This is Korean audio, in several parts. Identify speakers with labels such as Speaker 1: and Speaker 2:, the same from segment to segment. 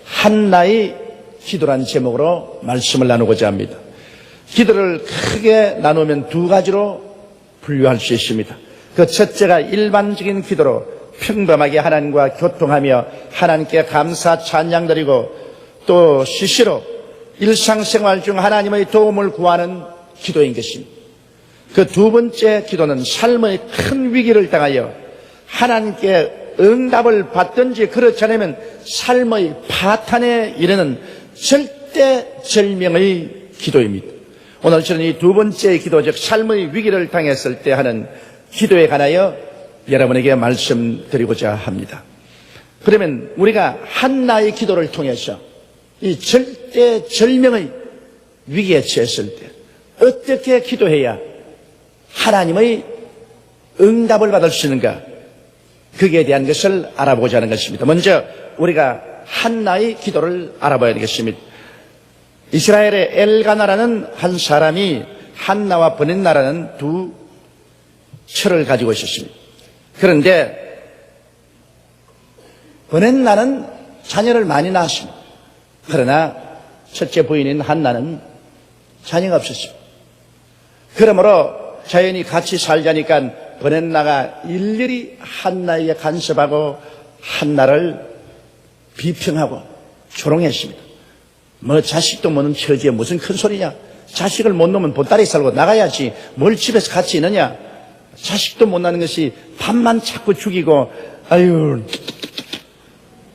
Speaker 1: 한나의 기도란 제목으로 말씀을 나누고자 합니다. 기도를 크게 나누면 두 가지로 분류할 수 있습니다. 그 첫째가 일반적인 기도로 평범하게 하나님과 교통하며 하나님께 감사 찬양 드리고 또 시시로 일상생활 중 하나님의 도움을 구하는 기도인 것입니다. 그 두 번째 기도는 삶의 큰 위기를 당하여 하나님께 응답을 받든지 그렇지 않으면 삶의 파탄에 이르는 절대절명의 기도입니다. 오늘 저는 이 두 번째 기도, 즉 삶의 위기를 당했을 때 하는 기도에 관하여 여러분에게 말씀드리고자 합니다. 그러면 우리가 한나의 기도를 통해서 이 절대절명의 위기에 처했을 때 어떻게 기도해야 하나님의 응답을 받을 수 있는가, 거기에 대한 것을 알아보고자 하는 것입니다. 먼저 우리가 한나의 기도를 알아봐야 되겠습니다. 이스라엘의 엘가나라는 한 사람이 한나와 브넷나라는 두 처를 가지고 있었습니다. 그런데 브넷나는 자녀를 많이 낳았습니다. 그러나 첫째 부인인 한나는 자녀가 없었습니다. 그러므로 자연히 같이 살자니까 브넷나가 일일이 한나에게 간섭하고 한나를 비평하고 조롱했습니다. 뭐 자식도 못 낳은 처지에 무슨 큰 소리냐? 자식을 못 낳으면 보따리 살고 나가야지. 뭘 집에서 같이 있느냐? 자식도 못 낳는 것이 밥만 자꾸 죽이고, 아유.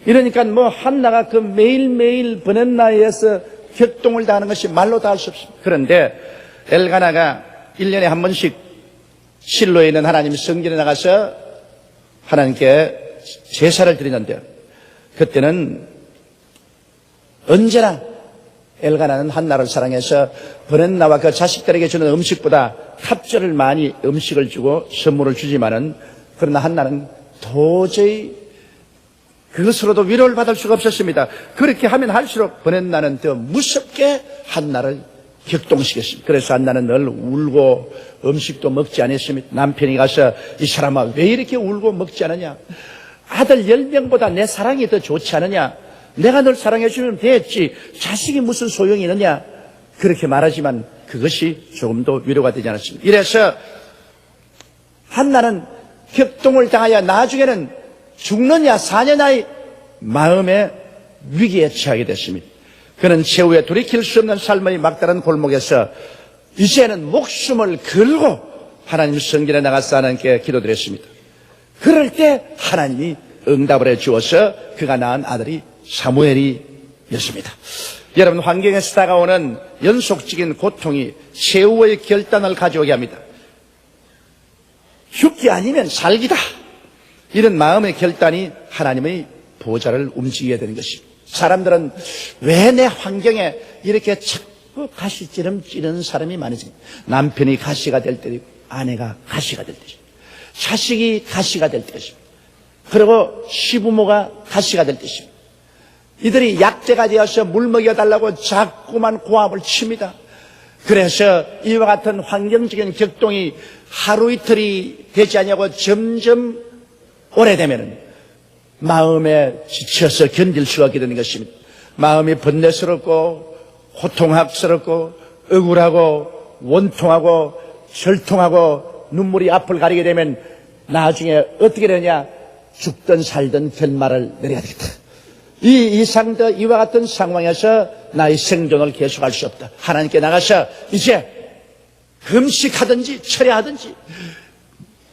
Speaker 1: 이러니까 뭐 한나가 그 매일매일 브넷나에서 격동을 당하는 것이 말로 다 할 수 없습니다. 그런데 엘가나가 1년에 한 번씩 실로에 있는 하나님 성전에 나가서 하나님께 제사를 드리는데, 그때는 언제나 엘가나는 한나를 사랑해서 브넷나와 그 자식들에게 주는 음식보다 탑절을 많이 음식을 주고 선물을 주지만은, 그러나 한나는 도저히 그것으로도 위로를 받을 수가 없었습니다. 그렇게 하면 할수록 브넷나는 더 무섭게 한나를 격동시켰습니다. 그래서 한나는 늘 울고 음식도 먹지 않았습니다. 남편이 가서 이 사람아 왜 이렇게 울고 먹지 않느냐? 아들 10명보다 내 사랑이 더 좋지 않느냐? 내가 널 사랑해 주면 됐지. 자식이 무슨 소용이 있느냐? 그렇게 말하지만 그것이 조금도 위로가 되지 않았습니다. 이래서 한나는 격동을 당하여 나중에는 죽느냐 사느냐의 마음의 위기에 처하게 됐습니다. 그는 최후에 돌이킬 수 없는 삶의 막다른 골목에서 이제는 목숨을 걸고 하나님 성전에 나가서 하나님께 기도드렸습니다. 그럴 때 하나님이 응답을 해 주어서 그가 낳은 아들이 사무엘이었습니다. 여러분, 환경에서 다가오는 연속적인 고통이 최후의 결단을 가져오게 합니다. 죽기 아니면 살기다, 이런 마음의 결단이 하나님의 보좌를 움직이게 되는 것입니다. 사람들은 왜 내 환경에 이렇게 자꾸 가시처럼 찌르는 사람이 많으지? 남편이 가시가 될 때이고 아내가 가시가 될 때입니다. 자식이 가시가 될 때입니다. 그리고 시부모가 가시가 될 때입니다. 이들이 약재가 되어서 물 먹여달라고 자꾸만 고함을 칩니다. 그래서 이와 같은 환경적인 격동이 하루 이틀이 되지 않냐고 점점 오래되면 마음에 지쳐서 견딜 수가 없게 되는 것입니다. 마음이 번뇌스럽고 고통스럽고 억울하고 원통하고 절통하고 눈물이 앞을 가리게 되면 나중에 어떻게 되냐? 죽든 살든 결말을 내려야 되겠다. 이 이상도 이와 같은 상황에서 나의 생존을 계속할 수 없다. 하나님께 나가서 이제 금식하든지 철야하든지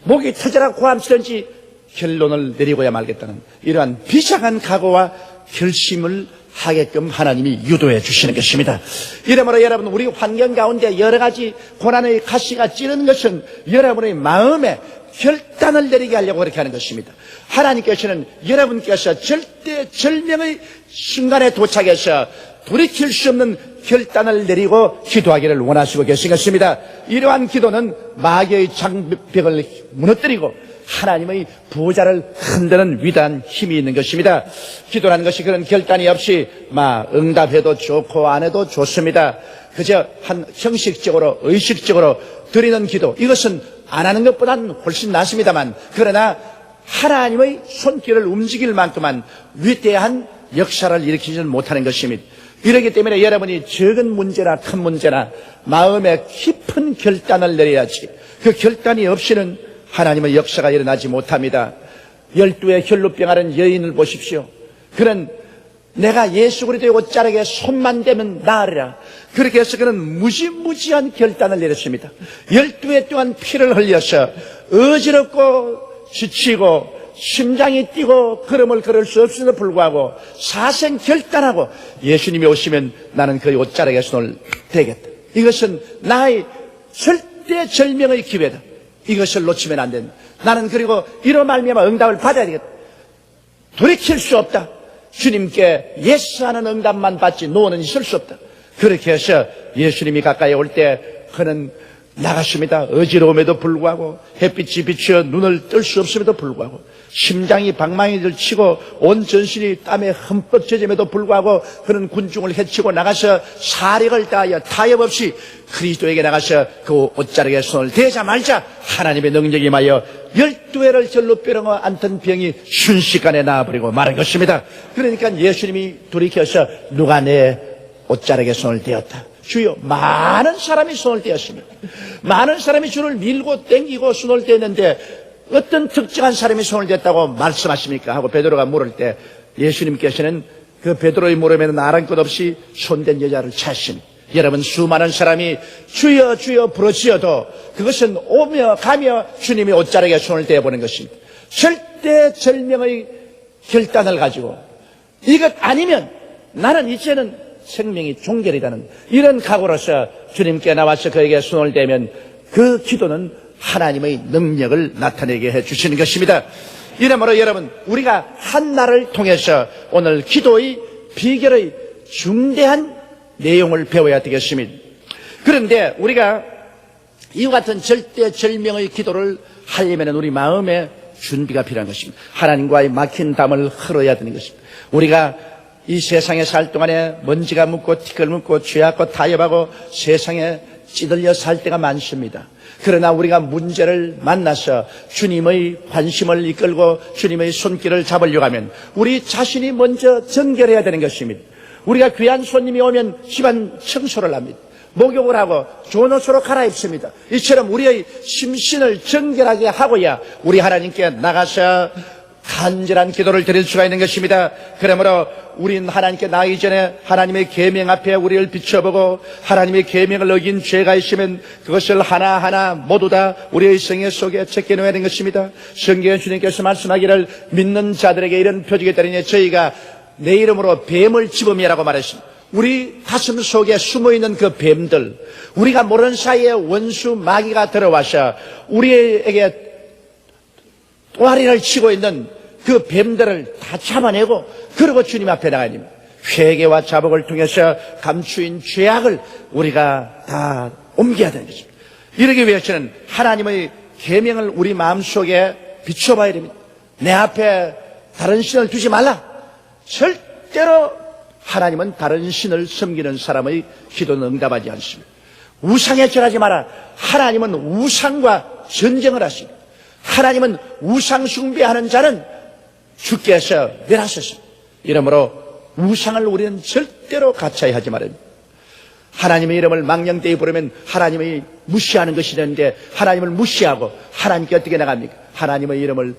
Speaker 1: 목이 터져라 고함치든지 결론을 내리고야 말겠다는 이러한 비장한 각오와 결심을 하게끔 하나님이 유도해 주시는 것입니다. 이러므로 여러분, 우리 환경 가운데 여러 가지 고난의 가시가 찌르는 것은 여러분의 마음에 결단을 내리게 하려고 그렇게 하는 것입니다. 하나님께서는 여러분께서 절대절명의 순간에 도착해서 돌이킬 수 없는 결단을 내리고 기도하기를 원하시고 계신 것입니다. 이러한 기도는 마귀의 장벽을 무너뜨리고 하나님의 보좌를 흔드는 위대한 힘이 있는 것입니다. 기도라는 것이 그런 결단이 없이 응답해도 좋고 안 해도 좋습니다. 그저 한 형식적으로 의식적으로 드리는 기도, 이것은 안 하는 것보다는 훨씬 낫습니다만, 그러나 하나님의 손길을 움직일 만큼만 위대한 역사를 일으키지는 못하는 것입니다. 이렇기 때문에 여러분이 적은 문제나 큰 문제나 마음에 깊은 결단을 내려야지, 그 결단이 없이는 하나님의 역사가 일어나지 못합니다. 12의 혈루병 여인을 보십시오. 그는 내가 예수 그리스도의 옷자락에 손만 대면 나으리라. 그렇게 해서 그는 무지무지한 결단을 내렸습니다. 12회 동안 피를 흘려서 어지럽고 지치고 심장이 뛰고 걸음을 걸을 수 없음에도 불구하고 사생 결단하고 예수님이 오시면 나는 그의 옷자락에 손을 대겠다. 이것은 나의 절대절명의 기회다. 이것을 놓치면 안 된다. 나는 그리고 이로 말미암아 응답을 받아야 되겠다. 돌이킬 수 없다. 주님께 예스하는 응답만 받지 노는 있을 수 없다. 그렇게 해서 예수님이 가까이 올 때 그는 나갔습니다. 어지러움에도 불구하고 햇빛이 비추어 눈을 뜰 수 없음에도 불구하고 심장이 방망이를 치고 온 전신이 땀에 흠뻑 젖음에도 불구하고 그는 군중을 헤치고 나가서 사력을 다하여 타협 없이 그리스도에게 나가서 그 옷자락에 손을 대자마자 하나님의 능력이 임하여 12회를 절로 뼈렁어 앓던 병이 순식간에 나아버리고 마는 것입니다. 그러니까 예수님이 돌이켜서 누가 내 옷자락에 손을 대었다. 주여, 많은 사람이 손을 떼었습니다. 많은 사람이 주를 밀고 땡기고 손을 떼었는데 어떤 특정한 사람이 손을 댔다고 말씀하십니까? 하고 베드로가 물을 때 예수님께서는 그 베드로의 물음에는 아랑곳 없이 손댄 여자를 찾습니다. 여러분, 수많은 사람이 주여 주여 부르짖어도 그것은 오며 가며 주님이 옷자락에 손을 떼어보는 것입니다. 절대절명의 결단을 가지고 이것 아니면 나는 이제는 생명이 종결이라는 이런 각오로서 주님께 나와서 그에게 손을 대면 그 기도는 하나님의 능력을 나타내게 해주시는 것입니다. 이러므로 여러분, 우리가 한날을 통해서 오늘 기도의 비결의 중대한 내용을 배워야 되겠습니다. 그런데 우리가 이와 같은 절대절명의 기도를 하려면 우리 마음에 준비가 필요한 것입니다. 하나님과의 막힌 담을 흘러야 되는 것입니다. 우리가 이 세상에 살 동안에 먼지가 묻고 티끌 묻고 죄악고 타협하고 세상에 찌들려 살 때가 많습니다. 그러나 우리가 문제를 만나서 주님의 관심을 이끌고 주님의 손길을 잡으려고 하면 우리 자신이 먼저 정결해야 되는 것입니다. 우리가 귀한 손님이 오면 집안 청소를 합니다. 목욕을 하고 좋은 옷으로 갈아입습니다. 이처럼 우리의 심신을 정결하게 하고야 우리 하나님께 나가서 간절한 기도를 드릴 수가 있는 것입니다. 그러므로 우린 하나님께 나가기 전에 하나님의 계명 앞에 우리를 비춰보고 하나님의 계명을 어긴 죄가 있으면 그것을 하나하나 모두 다 우리의 생애 속에 제껴놓아야 하는 것입니다. 성경에 주님께서 말씀하기를 믿는 자들에게 이런 표적이 따르니 저희가 내 이름으로 뱀을 집음이라고 말했습니다. 우리 가슴 속에 숨어있는 그 뱀들, 우리가 모르는 사이에 원수 마귀가 들어와서 우리에게 또아리를 치고 있는 그 뱀들을 다 잡아내고 그리고 주님 앞에 나가야 됩니다. 회개와 자복을 통해서 감추인 죄악을 우리가 다 옮겨야 되는 것입니다. 이러기 위해서는 하나님의 계명을 우리 마음속에 비춰봐야 됩니다. 내 앞에 다른 신을 두지 말라. 절대로 하나님은 다른 신을 섬기는 사람의 기도는 응답하지 않습니다. 우상에 절하지 마라. 하나님은 우상과 전쟁을 하십니다. 하나님은 우상 숭배하는 자는 주께서 멸하셨습니다. 이러므로 우상을 우리는 절대로 가차히 하지 말아야 합니다. 하나님의 이름을 망령되이 부르면 하나님이 무시하는 것이 되는데 하나님을 무시하고 하나님께 어떻게 나갑니까? 하나님의 이름을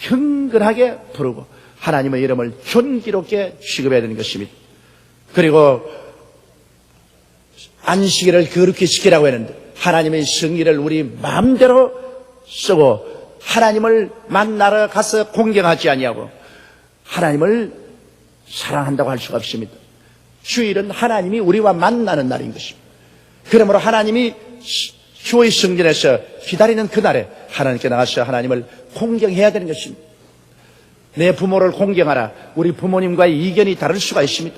Speaker 1: 경건하게 부르고 하나님의 이름을 존귀롭게 취급해야 되는 것입니다. 그리고 안식일을 거룩히 지키라고 했는데 하나님의 성의를 우리 마음대로 쓰고 하나님을 만나러 가서 공경하지 아니하고 하나님을 사랑한다고 할 수가 없습니다. 주일은 하나님이 우리와 만나는 날인 것입니다. 그러므로 하나님이 주의 성전에서 기다리는 그날에 하나님께 나가서 하나님을 공경해야 되는 것입니다. 내 부모를 공경하라. 우리 부모님과의 이견이 다를 수가 있습니다.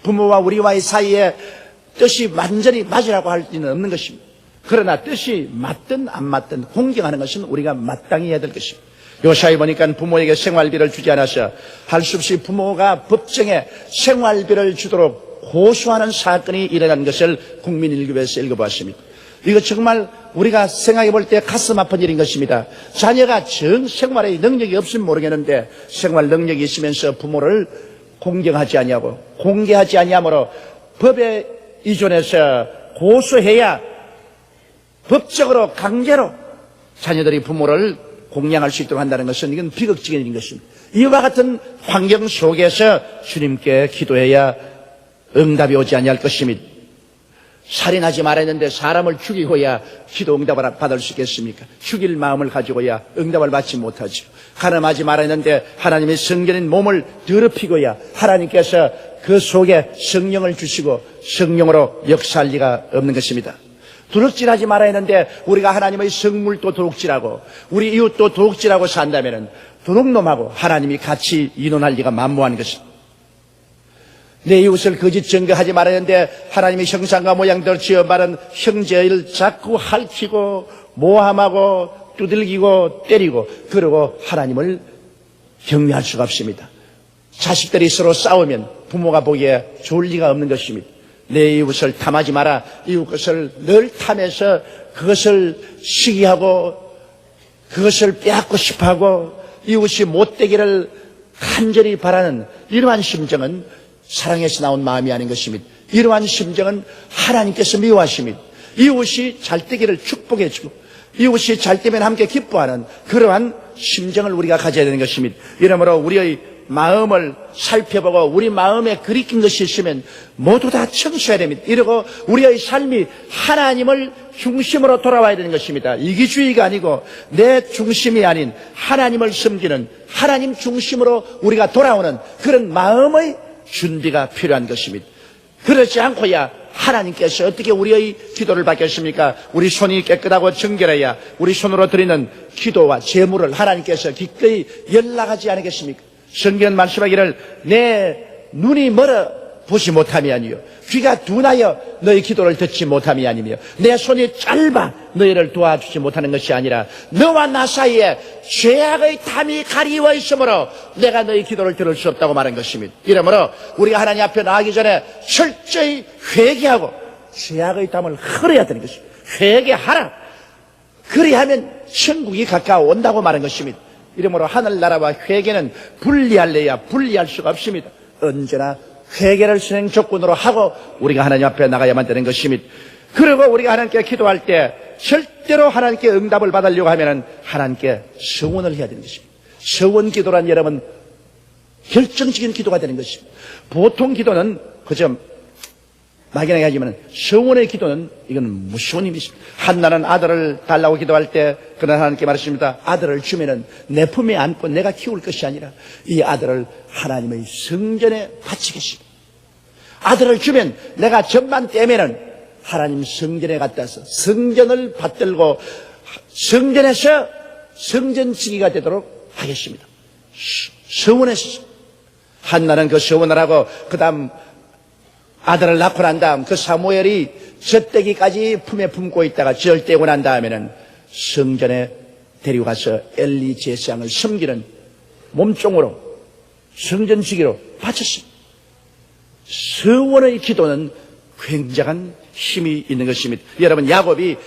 Speaker 1: 부모와 우리와의 사이에 뜻이 완전히 맞으라고 할 수는 없는 것입니다. 그러나 뜻이 맞든 안 맞든 공경하는 것은 우리가 마땅히 해야 될 것입니다. 요사이 보니까 부모에게 생활비를 주지 않아서 할 수 없이 부모가 법정에 생활비를 주도록 고소하는 사건이 일어난 것을 국민일기에서 읽어보았습니다. 이거 정말 우리가 생각해 볼 때 가슴 아픈 일인 것입니다. 자녀가 생활에 능력이 없으면 모르겠는데 생활 능력이 있으면서 부모를 공경하지 아니하고 공개하지 아니하므로 법에 의존해서 고소해야 법적으로 강제로 자녀들이 부모를 공양할 수 있도록 한다는 것은 이건 비극적인 일인 것입니다. 이와 같은 환경 속에서 주님께 기도해야 응답이 오지 아니할 것입니다. 살인하지 말았는데 사람을 죽이고야 기도 응답을 받을 수 있겠습니까? 죽일 마음을 가지고야 응답을 받지 못하죠. 가늠하지 말았는데 하나님의 성전인 몸을 더럽히고야 하나님께서 그 속에 성령을 주시고 성령으로 역사할 리가 없는 것입니다. 도둑질하지 말아야 했는데 우리가 하나님의 성물도 도둑질하고 우리 이웃도 도둑질하고 산다면 도둑놈하고 하나님이 같이 인원할 리가 만무한 것입니다. 내 이웃을 거짓 증거하지 말아야 했는데 하나님의 형상과 모양대로 지어 말한 형제를 자꾸 핥히고 모함하고 두들기고 때리고 그러고 하나님을 경외할 수가 없습니다. 자식들이 서로 싸우면 부모가 보기에 좋을 리가 없는 것입니다. 내 이웃을 탐하지 마라. 이웃 것을 늘 탐해서 그것을 시기하고 그것을 빼앗고 싶어하고 이웃이 못되기를 간절히 바라는 이러한 심정은 사랑에서 나온 마음이 아닌 것입니다. 이러한 심정은 하나님께서 미워하십니다. 이웃이 잘 되기를 축복해 주고 이웃이 잘 되면 함께 기뻐하는 그러한 심정을 우리가 가져야 되는 것입니다. 이러므로 우리의 마음을 살펴보고 우리 마음에 그리킨 것이 있으면 모두 다 청소해야 됩니다. 이러고 우리의 삶이 하나님을 중심으로 돌아와야 되는 것입니다. 이기주의가 아니고 내 중심이 아닌 하나님을 섬기는 하나님 중심으로 우리가 돌아오는 그런 마음의 준비가 필요한 것입니다. 그렇지 않고야 하나님께서 어떻게 우리의 기도를 받겠습니까? 우리 손이 깨끗하고 정결해야 우리 손으로 드리는 기도와 제물을 하나님께서 기꺼이 연락하지 않겠습니까? 성경 말씀하기를 내 눈이 멀어 보지 못함이 아니요 귀가 둔하여 너희 기도를 듣지 못함이 아니며 내 손이 짧아 너희를 도와주지 못하는 것이 아니라 너와 나 사이에 죄악의 탐이 가리워 있으므로 내가 너희 기도를 들을 수 없다고 말한 것입니다. 이러므로 우리가 하나님 앞에 나가기 전에 철저히 회개하고 죄악의 탐을 헐어야 되는 것입니다. 회개하라. 그리하면 천국이 가까워 온다고 말한 것입니다. 이러므로 하늘나라와 회개는 분리할래야 분리할 수가 없습니다. 언제나 회개를 선행 조건으로 하고 우리가 하나님 앞에 나가야만 되는 것입니다. 그리고 우리가 하나님께 기도할 때 절대로 하나님께 응답을 받으려고 하면 하나님께 서원을 해야 되는 것입니다. 서원 기도란 여러분 결정적인 기도가 되는 것입니다. 보통 기도는 그저 막연하게 하지만 서원의 기도는 이건 무서운 힘이 있습니다. 한나는 아들을 달라고 기도할 때 그러나 하나님께 말했습니다. 아들을 주면은 내 품에 안고 내가 키울 것이 아니라 이 아들을 하나님의 성전에 바치겠습니다. 아들을 주면 내가 전만 떼면은 하나님 성전에 갖다서 성전을 받들고 성전에서 성전지기가 되도록 하겠습니다. 서원했습니다. 한나는 그 서원을 하고 그 다음 아들을 낳고 난 다음 그 사무엘이 젖대기까지 품에 품고 있다가 절대고 난 다음에는 성전에 데리고 가서 엘리 제사장을 섬기는 몸종으로 성전지기로 바쳤습니다. 서원의 기도는 굉장한 힘이 있는 것입니다. 여러분 야곱이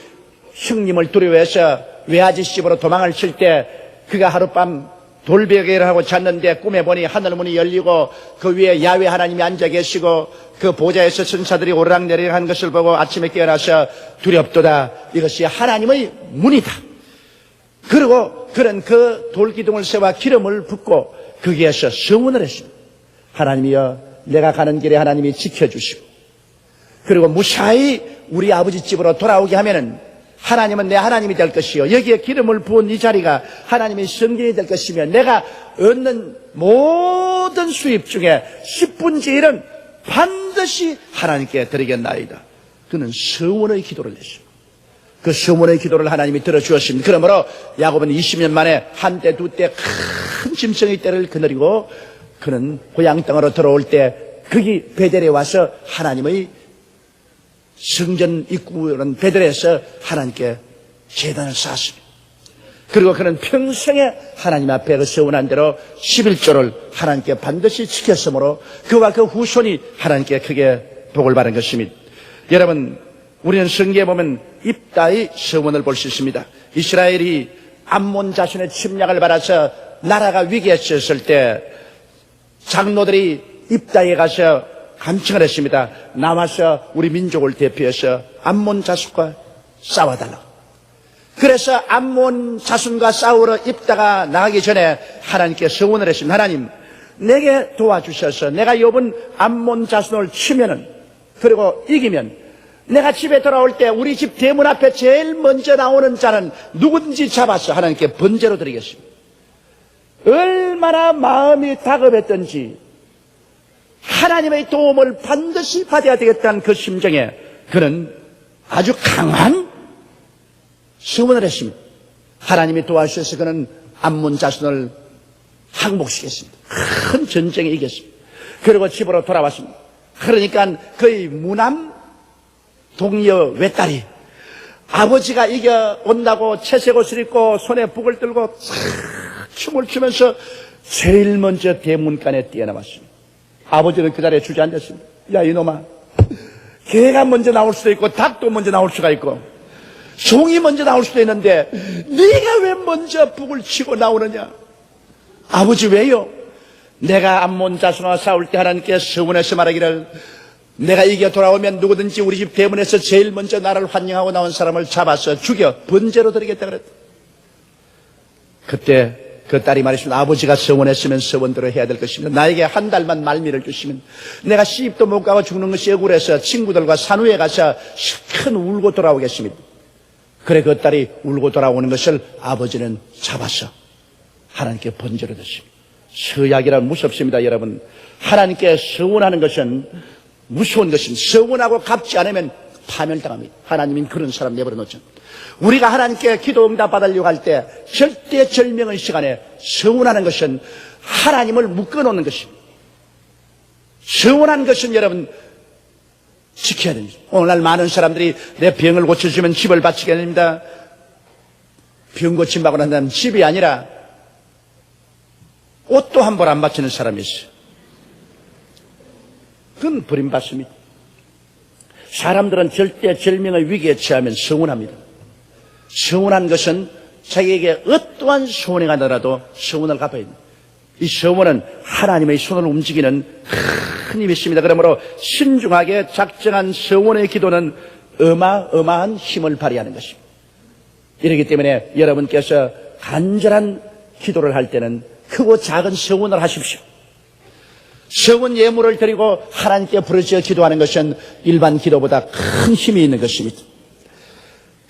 Speaker 1: 형님을 두려워해서 외아지 집으로 도망을 칠 때 그가 하룻밤 돌베개를 하고 잤는데 꿈에 보니 하늘문이 열리고 그 위에 야훼 하나님이 앉아 계시고 그 보좌에서 천사들이 오르락내리락 한 것을 보고 아침에 깨어나서 두렵도다. 이것이 하나님의 문이다. 그리고 그런 그 돌기둥을 세워 기름을 붓고 거기에서 서원을 했습니다. 하나님이여 내가 가는 길에 하나님이 지켜주시고 그리고 무사히 우리 아버지 집으로 돌아오게 하면은 하나님은 내 하나님이 될 것이요 여기에 기름을 부은 이 자리가 하나님의 성전이 될 것이며 내가 얻는 모든 수입 중에 10분의 1은 반드시 하나님께 드리겠나이다. 그는 서원의 기도를 했습니다. 그 서원의 기도를 하나님이 들어주었습니다. 그러므로 야곱은 20년 만에 한때 두때 큰 짐승의 떼를 거느리고 그는 고향 땅으로 들어올 때 거기 베델에 와서 하나님의 성전 입구는 베델에서 하나님께 제단을 쌓았습니다. 그리고 그는 평생에 하나님 앞에 그 서원한 대로 11조를 하나님께 반드시 지켰으므로 그와 그 후손이 하나님께 크게 복을 받은 것입니다. 여러분 우리는 성경에 보면 입다의 서원을 볼 수 있습니다. 이스라엘이 암몬 자손의 침략을 받아서 나라가 위기에 처했을 때 장로들이 입다에 가서 간청을 했습니다. 나와서 우리 민족을 대표해서 암몬 자손과 싸워달라고. 그래서 암몬 자손과 싸우러 입다가 나가기 전에 하나님께 서원을 했습니다. 하나님, 내게 도와주셔서 내가 이번 암몬 자손을 치면은, 그리고 이기면 내가 집에 돌아올 때 우리 집 대문 앞에 제일 먼저 나오는 자는 누군지 잡아서 하나님께 번제로 드리겠습니다. 얼마나 마음이 다급했던지 하나님의 도움을 반드시 받아야 되겠다는 그 심정에 그는 아주 강한 서원을 했습니다. 하나님이 도와주셔서 그는 암몬 자손을 항복시켰습니다. 큰 전쟁에 이겼습니다. 그리고 집으로 돌아왔습니다. 그러니까 그의 무남 동료 외딸이 아버지가 이겨온다고 채색 옷을 입고 손에 북을 들고 춤을 추면서 제일 먼저 대문간에 뛰어나왔습니다. 아버지는 그 자리에 주저앉았습니다. 야, 이놈아, 개가 먼저 나올 수도 있고 닭도 먼저 나올 수가 있고 송이 먼저 나올 수도 있는데 네가 왜 먼저 북을 치고 나오느냐? 아버지, 왜요? 내가 암몬 자손과 싸울 때 하나님께 서원해서 말하기를 내가 이겨 돌아오면 누구든지 우리 집 대문에서 제일 먼저 나를 환영하고 나온 사람을 잡아서 죽여 번제로 드리겠다 그랬다. 그때 그 딸이 말했습니다. 아버지가 서원했으면 서원대로 해야 될 것입니다. 나에게 한 달만 말미를 주시면 내가 시집도 못 가고 죽는 것이 억울해서 친구들과 산후에 가서 큰 울고 돌아오겠습니다. 그래, 그 딸이 울고 돌아오는 것을 아버지는 잡아서 하나님께 번제로 드십니다. 서약이란 무섭습니다, 여러분. 하나님께 서원하는 것은 무서운 것입니다. 서원하고 갚지 않으면 파멸당합니다. 하나님은 그런 사람 내버려 놓죠. 우리가 하나님께 기도 응답 받으려고 할 때 절대절명의 시간에 서원하는 것은 하나님을 묶어놓는 것입니다. 서원한 것은 여러분 지켜야 됩니다. 오늘날 많은 사람들이 내 병을 고쳐주면 집을 바치게 됩니다. 병 고침받고 난 다음 집이 아니라 옷도 한 벌 안 바치는 사람이 있어요. 그건 버림받습니다. 사람들은 절대절명의 위기에 처하면 서운합니다. 서운한 것은 자기에게 어떠한 소원이 가더라도 서원을 갚아야 됩니다. 이 서원은 하나님의 손을 움직이는 큰 힘이 있습니다. 그러므로 신중하게 작정한 서원의 기도는 어마어마한 힘을 발휘하는 것입니다. 이렇기 때문에 여러분께서 간절한 기도를 할 때는 크고 작은 서원을 하십시오. 서원 예물을 드리고 하나님께 부르짖어 기도하는 것은 일반 기도보다 큰 힘이 있는 것입니다.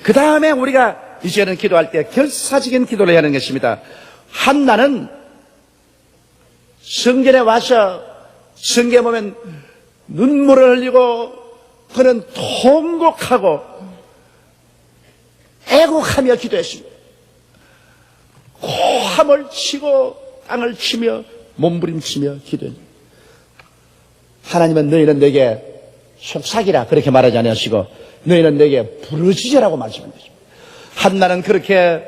Speaker 1: 그 다음에 우리가 이제는 기도할 때 결사적인 기도를 해야 하는 것입니다. 한나는 성전에 와서 성경에 보면 눈물을 흘리고 그는 통곡하고 애곡하며 기도했습니다. 고함을 치고 땅을 치며 몸부림치며 기도했습니다. 하나님은 너희는 내게 속삭이라 그렇게 말하지 않으시고 너희는 내게 부르짖으라고 말씀한 것입니다. 한나는 그렇게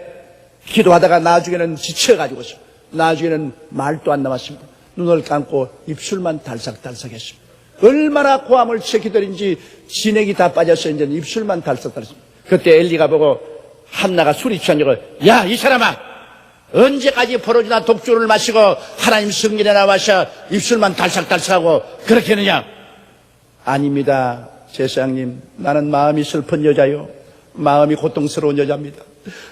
Speaker 1: 기도하다가 나중에는 지쳐가지고서 나중에는 말도 안 남았습니다. 눈을 감고 입술만 달싹달싹했습니다. 얼마나 고함을 쳐 기다린지 진액이 다 빠져서 이제 입술만 달싹달싹했습니다. 그때 엘리가 보고 한나가 술이 취한 적을 야, 이 사람아, 언제까지 포도주나 독주를 마시고 하나님 성전에 나와서 입술만 달싹달싹하고 그렇게 하느냐? 아닙니다, 제사장님. 나는 마음이 슬픈 여자요, 마음이 고통스러운 여자입니다.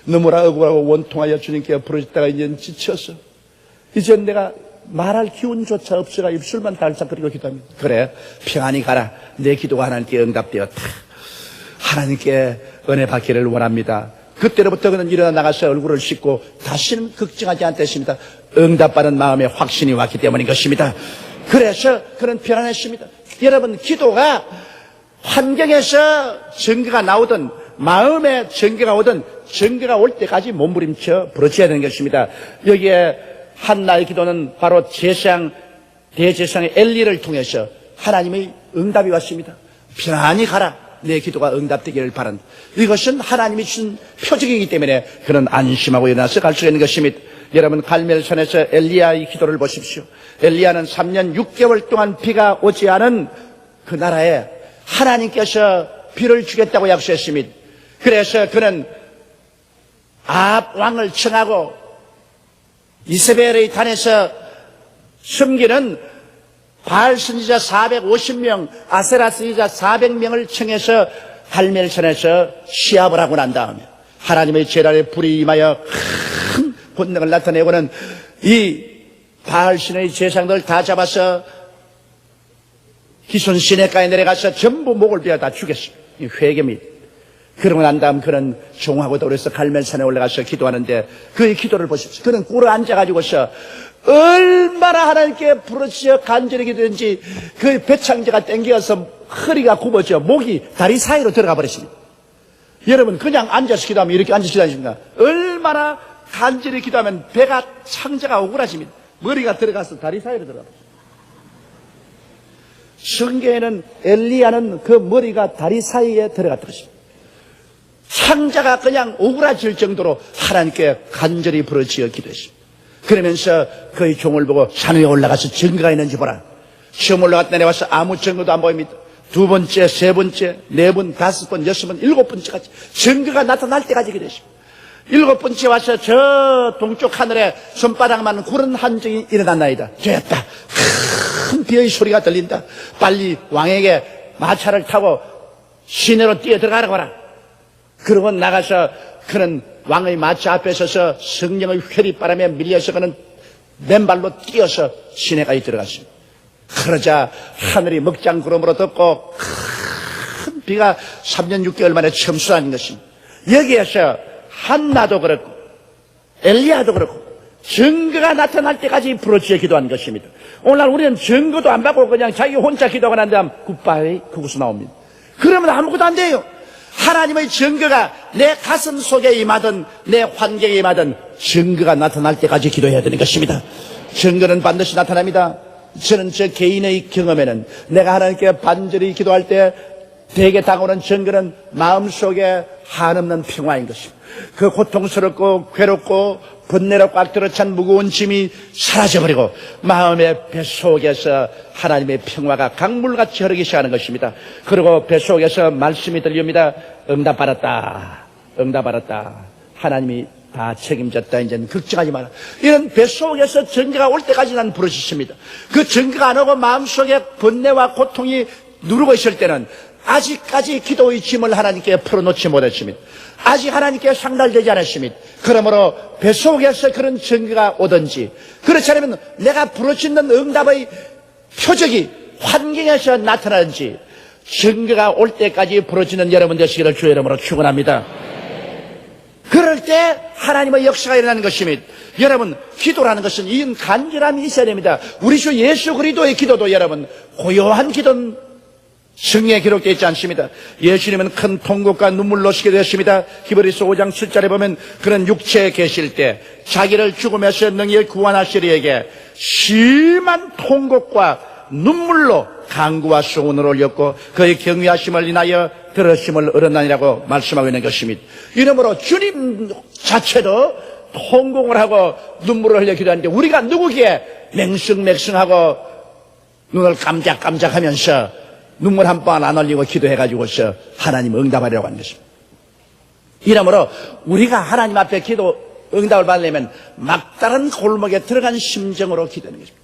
Speaker 1: 너무나 억울하고 원통하여 주님께 부르짖다가 이제 지쳐서 이젠 내가 말할 기운조차 없어가 입술만 달싹거리고 기도합니다. 그래, 평안히 가라. 내 기도가 하나님께 응답되었다. 하나님께 은혜 받기를 원합니다. 그때로부터 그는 일어나 나가서 얼굴을 씻고 다시는 걱정하지 않겠습니다. 응답받은 마음에 확신이 왔기 때문인 것입니다. 그래서 그는 편안했습니다. 여러분, 기도가 환경에서 전개가 나오든 마음에 전개가 오든 전개가 올 때까지 몸부림쳐 부르짖어야 되는 것입니다. 여기에 한나의 기도는 바로 대제사장의 엘리를 통해서 하나님의 응답이 왔습니다. 편안히 가라. 내 기도가 응답되기를 바란다. 이것은 하나님이 주신 표적이기 때문에 그는 안심하고 일어나서 갈 수 있는 것입니다. 여러분, 갈멜산에서 엘리야의 기도를 보십시오. 엘리야는 3년 6개월 동안 비가 오지 않은 그 나라에 하나님께서 비를 주겠다고 약속했습니다. 그래서 그는 아합 왕을 청하고 이세벨의 단에서 숨기는 바알 선지자 450명, 아세라 선지자 400명을 청해서 갈멜산에서 시합을 하고 난 다음에 하나님의 제랄에 불이 임하여 큰 권능을 나타내고는 이 바알신의 제상들 다 잡아서 기손 시내가에 내려가서 전부 목을 베어 다 죽였습니다. 이 회개입니다. 그러고 난 다음 그는 종하고 더불어서 갈멜산에 올라가서 기도하는데 그의 기도를 보십시오. 그는 꿇어 앉아가지고서 얼마나 하나님께 부르짖어 간절히 기도했는지 그 배창제가 땡겨서 허리가 굽어져 목이 다리 사이로 들어가 버렸습니다. 여러분 그냥 앉아서 기도하면 이렇게 앉아서 기도하십니까? 얼마나 간절히 기도하면 배가 창자가 오그라집니다. 머리가 들어가서 다리 사이로 들어가 버렸습니다. 성경에는 엘리야는 그 머리가 다리 사이에 들어갔다 그랬습니다. 창자가 그냥 오그라질 정도로 하나님께 간절히 부르짖어 기도했습니다. 그러면서 그의 종을 보고 산 위에 올라가서 증거가 있는지 보라. 시험 올라갔다 내려와서 아무 증거도 안 보입니다. 두 번째, 세 번째, 네 번, 다섯 번, 여섯 번, 일곱 번째까지 증거가 나타날 때까지 기도했습니다. 일곱 번째 와서 저 동쪽 하늘에 손바닥만 구른 한 점이 일어났나이다. 되었다. 큰 비의 소리가 들린다. 빨리 왕에게 마차를 타고 시내로 뛰어 들어가라고 하라. 그러고 나가서 그는 왕의 마차 앞에 서서 성령의 회리바람에 밀려서 그는 맨발로 뛰어서 시내까지 들어갔습니다. 그러자 하늘이 먹장구름으로 덮고 큰 비가 3년 6개월 만에 처음 쏟아진 것입니다. 여기에서 한나도 그렇고 엘리야도 그렇고 증거가 나타날 때까지 부르짖어 기도한 것입니다. 오늘날 우리는 증거도 안 받고 그냥 자기 혼자 기도가 난 다음 굿바이 그것이 나옵니다. 그러면 아무것도 안 돼요. 하나님의 증거가 내 가슴 속에 임하든 내 환경에 임하든 증거가 나타날 때까지 기도해야 되는 것입니다. 증거는 반드시 나타납니다. 저는 저 개인의 경험에는 내가 하나님께 반절히 기도할 때 대개 다가오는 증거는 마음속에 한없는 평화인 것입니다. 그 고통스럽고 괴롭고 번뇌로 꽉 들어찬 무거운 짐이 사라져버리고 마음의 뱃속에서 하나님의 평화가 강물같이 흐르기 시작하는 것입니다. 그리고 뱃속에서 말씀이 들립니다. 응답받았다. 응답받았다. 하나님이 다 책임졌다. 이제는 걱정하지 마라. 이런 뱃속에서 증거가 올 때까지 난 부르짖습니다. 그 증거가 안 오고 마음속에 번뇌와 고통이 누르고 있을 때는 아직까지 기도의 짐을 하나님께 풀어놓지 못했습니다. 아직 하나님께 상달되지 않았습니다. 그러므로 뱃속에서 그런 증거가 오든지 그렇지 않으면 내가 부르짖는 응답의 표적이 환경에서 나타나든지 증거가 올 때까지 부르짖는 여러분 되시기를 주의 이름으로 축원합니다. 그럴 때 하나님의 역사가 일어나는 것입니다. 여러분 기도라는 것은 이 간절함이 있어야 됩니다. 우리 주 예수 그리스도의 기도도 여러분 고요한 기도는 성경에 기록되어 있지 않습니다. 예수님은 큰 통곡과 눈물로 쉬게 되었습니다. 히브리서 5장 7절에 보면 그는 육체에 계실 때 자기를 죽음에서 능히 구원하시리에게 심한 통곡과 눈물로 간구와 소원을 올렸고 그의 경외하심을 인하여 들으심을 얻었나니라고 말씀하고 있는 것입니다. 이러므로 주님 자체도 통곡을 하고 눈물을 흘려 기도하는데 우리가 누구기에 맹승맹승하고 눈을 깜짝깜짝하면서 눈물 한 방 안 흘리고 기도해가지고서 하나님 응답하려고 하는 것입니다. 이러므로 우리가 하나님 앞에 기도 응답을 받으려면 막다른 골목에 들어간 심정으로 기도하는 것입니다.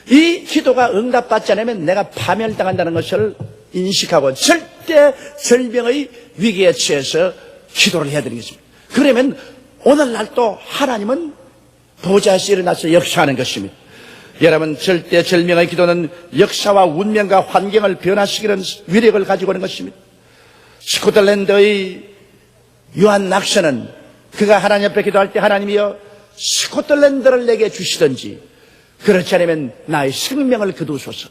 Speaker 1: 이 기도가 응답받지 않으면 내가 파멸당한다는 것을 인식하고 절대 절명의 위기에 처해서 기도를 해야 되는 것입니다. 그러면 오늘날 또 하나님은 보좌에서 일어나서 역사하는 것입니다. 여러분 절대 절명의 기도는 역사와 운명과 환경을 변화시키는 위력을 가지고 있는 것입니다. 스코틀랜드의 유한 낙서는 그가 하나님 앞에 기도할 때 하나님이여 스코틀랜드를 내게 주시든지 그렇지 않으면 나의 생명을 거두소서.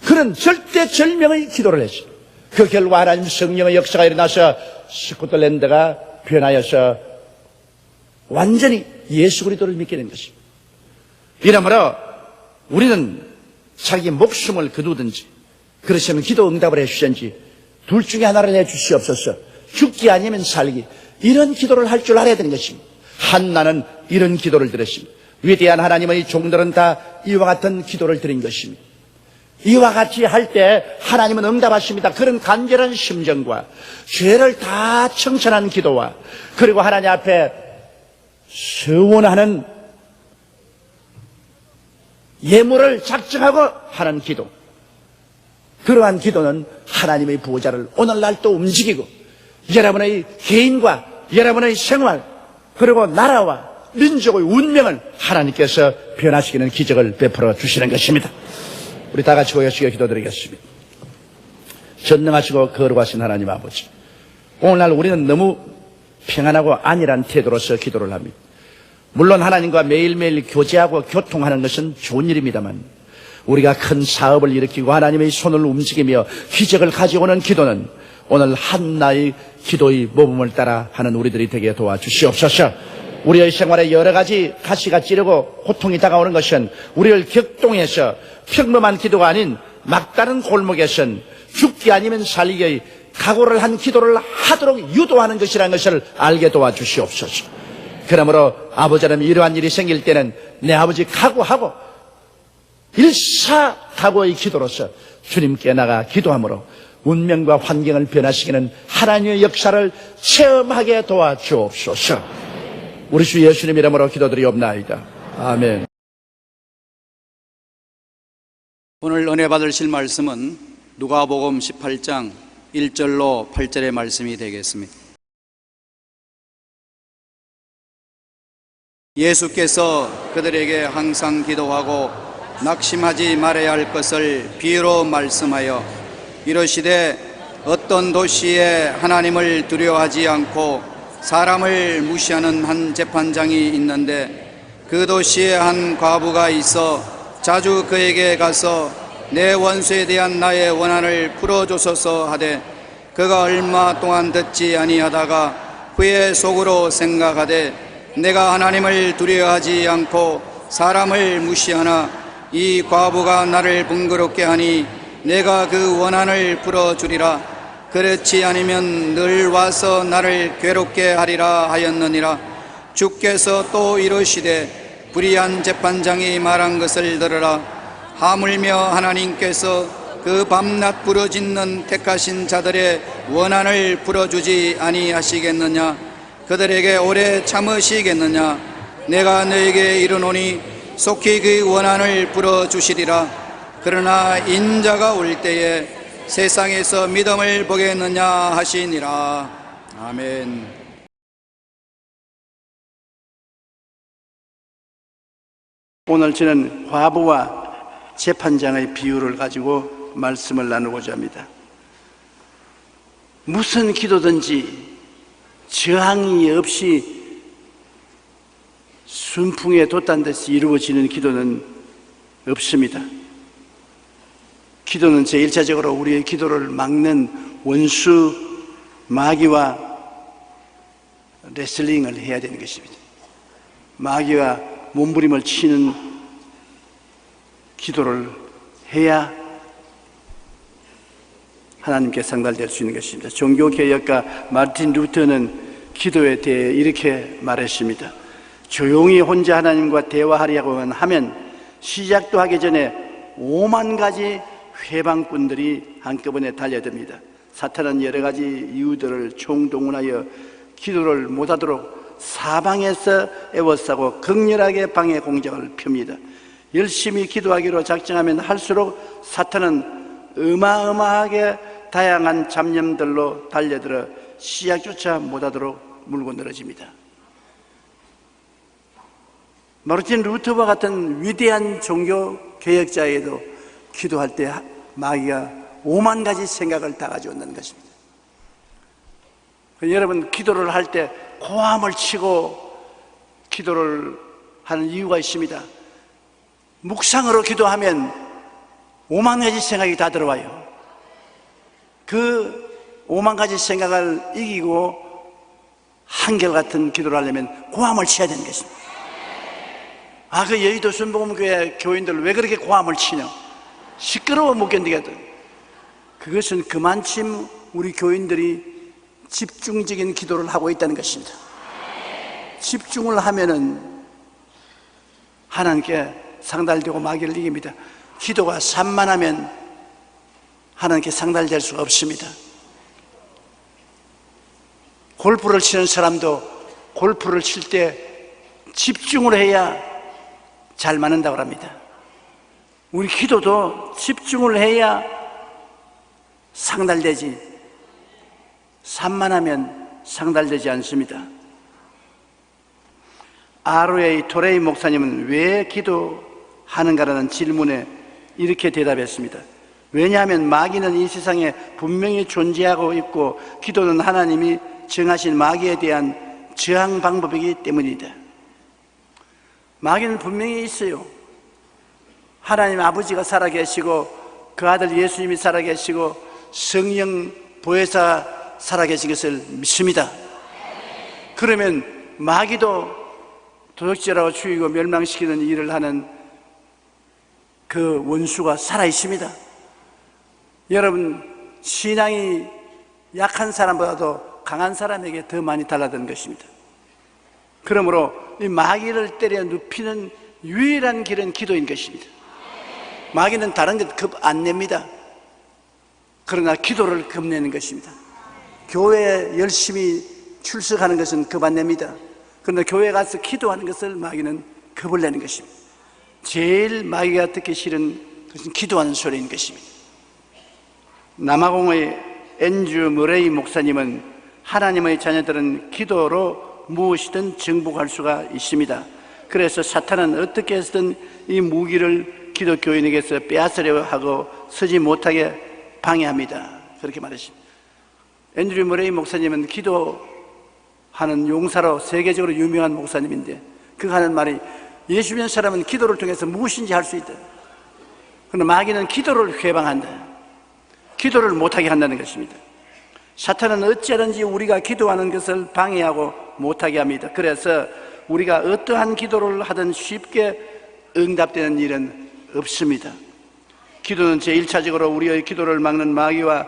Speaker 1: 그는 절대 절명의 기도를 했습니다. 그 결과 하나님 성령의 역사가 일어나서 스코틀랜드가 변하여서 완전히 예수 그리스도를 믿게 된 것입니다. 이러므로 우리는 자기 목숨을 거두든지 그렇다면 기도 응답을 해주시든지 둘 중에 하나를 해주시옵소서. 죽기 아니면 살기 이런 기도를 할 줄 알아야 되는 것입니다. 한나는 이런 기도를 드렸습니다. 위대한 하나님의 종들은 다 이와 같은 기도를 드린 것입니다. 이와 같이 할 때 하나님은 응답하십니다. 그런 간절한 심정과 죄를 다 청천한 기도와 그리고 하나님 앞에 서원하는 예물을 작정하고 하는 기도, 그러한 기도는 하나님의 보호자를 오늘날 또 움직이고 여러분의 개인과 여러분의 생활 그리고 나라와 민족의 운명을 하나님께서 변화시키는 기적을 베풀어 주시는 것입니다. 우리 다 같이 고개시켜 기도드리겠습니다. 전능하시고 거룩하신 하나님 아버지, 오늘날 우리는 너무 평안하고 안일한 태도로서 기도를 합니다. 물론 하나님과 매일매일 교제하고 교통하는 것은 좋은 일입니다만 우리가 큰 사업을 일으키고 하나님의 손을 움직이며 기적을 가져오는 기도는 오늘 한나의 기도의 모범을 따라 하는 우리들이 되게 도와주시옵소서. 우리의 생활에 여러 가지 가시가 찌르고 고통이 다가오는 것은 우리를 격동해서 평범한 기도가 아닌 막다른 골목에선 죽기 아니면 살기의 각오를 한 기도를 하도록 유도하는 것이라는 것을 알게 도와주시옵소서. 그러므로 아버지는 이러한 일이 생길 때는 내 아버지 각오하고 일사각오의 기도로서 주님께 나가 기도함으로 운명과 환경을 변화시키는 하나님의 역사를 체험하게 도와주옵소서. 우리 주 예수님 이름으로 기도드리옵나이다. 아멘.
Speaker 2: 오늘 은혜 받으실 말씀은 누가복음 18장 1절로 8절의 말씀이 되겠습니다. 예수께서 그들에게 항상 기도하고 낙심하지 말아야 할 것을 비유로 말씀하여 이르시되 어떤 도시에 하나님을 두려워하지 않고 사람을 무시하는 한 재판장이 있는데 그 도시에 한 과부가 있어 자주 그에게 가서 내 원수에 대한 나의 원한을 풀어주소서 하되 그가 얼마 동안 듣지 아니하다가 후에 속으로 생각하되 내가 하나님을 두려워하지 않고 사람을 무시하나 이 과부가 나를 번거롭게 하니 내가 그 원한을 풀어주리라. 그렇지 않으면 늘 와서 나를 괴롭게 하리라 하였느니라. 주께서 또 이르시되 불의한 재판장이 말한 것을 들으라. 하물며 하나님께서 그 밤낮 부르짖는 택하신 자들의 원한을 풀어주지 아니하시겠느냐. 그들에게 오래 참으시겠느냐. 내가 너에게 이르노니 속히 그 원한을 풀어주시리라. 그러나 인자가 올 때에 세상에서 믿음을 보겠느냐 하시니라. 아멘.
Speaker 3: 오늘 저는 과부와 재판장의 비유를 가지고 말씀을 나누고자 합니다. 무슨 기도든지 저항이 없이 순풍에 돛단 듯이 이루어지는 기도는 없습니다. 기도는 제1차적으로 우리의 기도를 막는 원수 마귀와 레슬링을 해야 되는 것입니다. 마귀와 몸부림을 치는 기도를 해야 하나님께 상달될 수 있는 것입니다. 종교개혁가 마르틴 루터는 기도에 대해 이렇게 말했습니다. 조용히 혼자 하나님과 대화하려고 하면 시작도 하기 전에 5만 가지 회방꾼들이 한꺼번에 달려듭니다. 사탄은 여러 가지 이유들을 총동원하여 기도를 못하도록 사방에서 애워싸고 극렬하게 방해 공작을 펴니다. 열심히 기도하기로 작정하면 할수록 사탄은 어마어마하게 다양한 잡념들로 달려들어 시작조차 못하도록 물고 늘어집니다. 마르틴 루터와 같은 위대한 종교 개혁자에도 기도할 때 마귀가 5만 가지 생각을 다 가져온다는 것입니다. 여러분, 기도를 할 때 고함을 치고 기도를 하는 이유가 있습니다. 묵상으로 기도하면 5만 가지 생각이 다 들어와요. 그 5만 가지 생각을 이기고 한결같은 기도를 하려면 고함을 쳐야 되는 것입니다. 그 여의도 순복음교회 교인들 왜 그렇게 고함을 치냐? 시끄러워 못 견디거든. 그것은 그만큼 우리 교인들이 집중적인 기도를 하고 있다는 것입니다. 집중을 하면은 하나님께 상달되고 마귀를 이깁니다. 기도가 산만하면 하나님께 상달될 수가 없습니다. 골프를 치는 사람도 골프를 칠 때 집중을 해야 잘 맞는다고 합니다. 우리 기도도 집중을 해야 상달되지, 산만하면 상달되지 않습니다. ROA 토레이 목사님은 왜 기도하는가라는 질문에 이렇게 대답했습니다. 왜냐하면 마귀는 이 세상에 분명히 존재하고 있고 기도는 하나님이 정하신 마귀에 대한 저항 방법이기 때문이다. 마귀는 분명히 있어요. 하나님 아버지가 살아계시고 그 아들 예수님이 살아계시고 성령 보혜사 살아계신 것을 믿습니다. 그러면 마귀도 도적질하고 죽이고 멸망시키는 일을 하는 그 원수가 살아있습니다. 여러분, 신앙이 약한 사람보다도 강한 사람에게 더 많이 달라드는 것입니다. 그러므로 이 마귀를 때려 눕히는 유일한 길은 기도인 것입니다. 마귀는 다른 것 급 안 냅니다. 그러나 기도를 겁내는 것입니다. 교회에 열심히 출석하는 것은 급 안 냅니다. 그러나 교회에 가서 기도하는 것을 마귀는 겁을 내는 것입니다. 제일 마귀가 듣기 싫은 것은 기도하는 소리인 것입니다. 남아공의 앤드류 머레이 목사님은 하나님의 자녀들은 기도로 무엇이든 정복할 수가 있습니다. 그래서 사탄은 어떻게 해서든 이 무기를 기독교인에게서 빼앗으려고 하고 서지 못하게 방해합니다. 그렇게 말했습니다. 앤드류 머레이 목사님은 기도하는 용사로 세계적으로 유명한 목사님인데 그가 하는 말이 예수 믿는 사람은 기도를 통해서 무엇인지 할 수 있다. 그러나 마귀는 기도를 회방한다. 기도를 못하게 한다는 것입니다. 사탄은 어찌하든지 우리가 기도하는 것을 방해하고 못하게 합니다. 그래서 우리가 어떠한 기도를 하든 쉽게 응답되는 일은 없습니다. 기도는 제1차적으로 우리의 기도를 막는 마귀와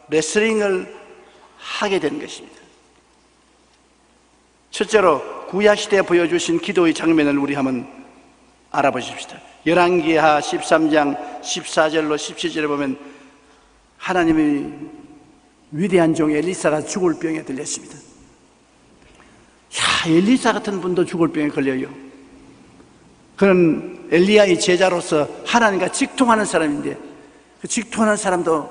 Speaker 3: 레슬링을 하게 되는 것입니다. 첫째로 구약시대에 보여주신 기도의 장면을 우리 한번 알아보십시다. 열왕기하 13장 14절로 17절에 보면 하나님의 위대한 종 엘리사가 죽을 병에 들렸습니다. 엘리사 같은 분도 죽을 병에 걸려요. 그런 엘리야의 제자로서 하나님과 직통하는 사람인데 그 직통하는 사람도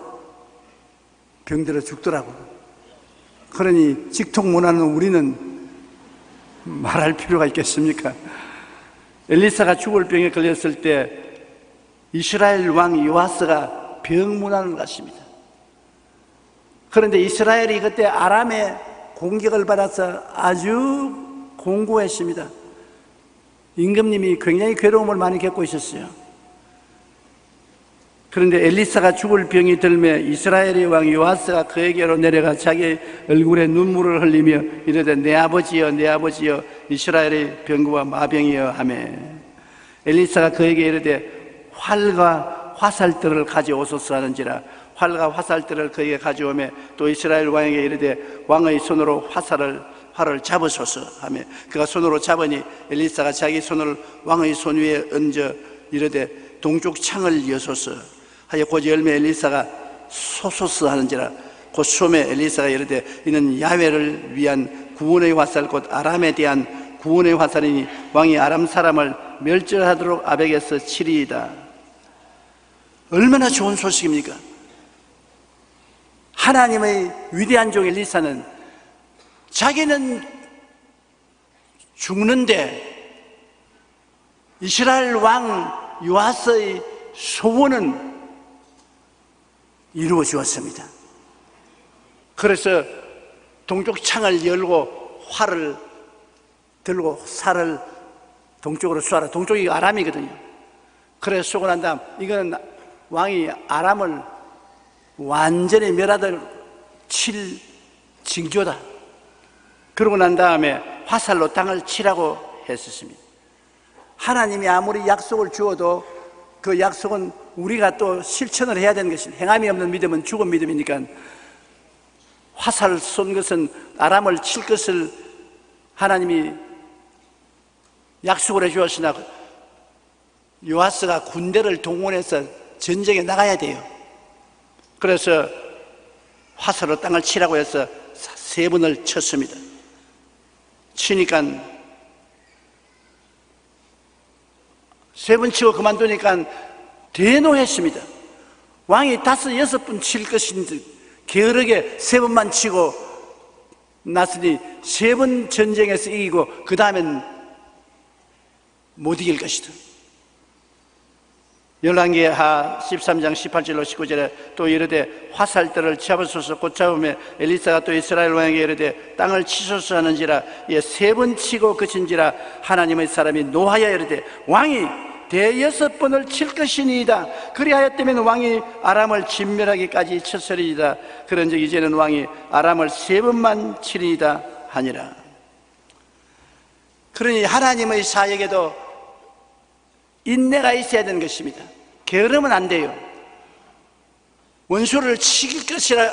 Speaker 3: 병들어 죽더라고. 그러니 직통 못하는 우리는 말할 필요가 있겠습니까? 엘리사가 죽을 병에 걸렸을 때 이스라엘 왕 요아스가 병문안을 갔습니다. 그런데 이스라엘이 그때 아람의 공격을 받아서 아주 공고했습니다. 임금님이 굉장히 괴로움을 많이 겪고 있었어요. 그런데 엘리사가 죽을 병이 들매 이스라엘의 왕 요아스가 그에게로 내려가 자기 얼굴에 눈물을 흘리며 이르되 내 아버지여 내 아버지여 이스라엘의 병구와 마병이여 하며 엘리사가 그에게 이르되 활과 화살들을 가져오소서 하는지라 활과 화살들을 그에게 가져오며 또 이스라엘 왕에게 이르되 왕의 손으로 활을 잡으소서 하며 그가 손으로 잡으니 엘리사가 자기 손을 왕의 손 위에 얹어 이르되 동쪽 창을 여소서 하여 곧 열매 엘리사가 소소스 하는지라 곧 소매 엘리사가 이르되 이는 야훼를 위한 구원의 화살 곧 아람에 대한 구원의 화살이니 왕이 아람 사람을 멸절하도록 아벡에서 치리이다. 얼마나 좋은 소식입니까? 하나님의 위대한 종 엘리사는 자기는 죽는데 이스라엘 왕 요아스의 소원은 이루어 주었습니다. 그래서 동쪽 창을 열고 활을 들고 살을 동쪽으로 쏘아라. 동쪽이 아람이거든요. 그래서 쏘고 난 다음 이거는 왕이 아람을 완전히 멸하도록 칠 징조다. 그러고 난 다음에 화살로 땅을 치라고 했었습니다. 하나님이 아무리 약속을 주어도 그 약속은 우리가 또 실천을 해야 되는 것입니다. 행함이 없는 믿음은 죽은 믿음이니까 화살을 쏜 것은 아람을 칠 것을 하나님이 약속을 해 주었으나 요아스가 군대를 동원해서 전쟁에 나가야 돼요. 그래서 화살로 땅을 치라고 해서 3번을 쳤습니다. 치니까 3번 치고 그만두니까 대노했습니다. 왕이 5, 6번 칠 것인지 게으르게 3번만 치고 났으니 3번 전쟁에서 이기고 그 다음엔 못 이길 것이다. 열왕기하 13장 18절로 19절에 또 이르되 화살들을 잡으소서. 곧 잡으며 엘리사가 또 이스라엘 왕에게 이르되 땅을 치소서 하는지라. 예, 3번 치고 그친지라. 하나님의 사람이 노하여 이르되 왕이 6번을 칠 것이니이다. 그리하였다면 왕이 아람을 진멸하기까지 쳤으리이다. 그런즉 이제는 왕이 아람을 3번만 치리이다 하니라. 그러니 하나님의 사역에도 인내가 있어야 되는 것입니다. 게으르면 안 돼요. 원수를 치길 것이라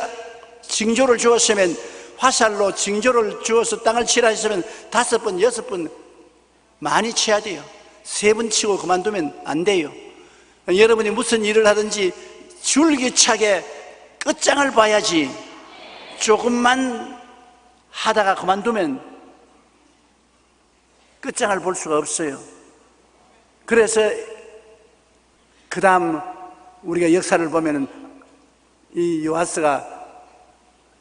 Speaker 3: 징조를 주었으면, 화살로 징조를 주어서 땅을 치라 했으면 5번, 6번 많이 쳐야 돼요. 3번 치고 그만두면 안 돼요. 여러분이 무슨 일을 하든지 줄기차게 끝장을 봐야지, 조금만 하다가 그만두면 끝장을 볼 수가 없어요. 그래서 그 다음 우리가 역사를 보면은 이 요아스가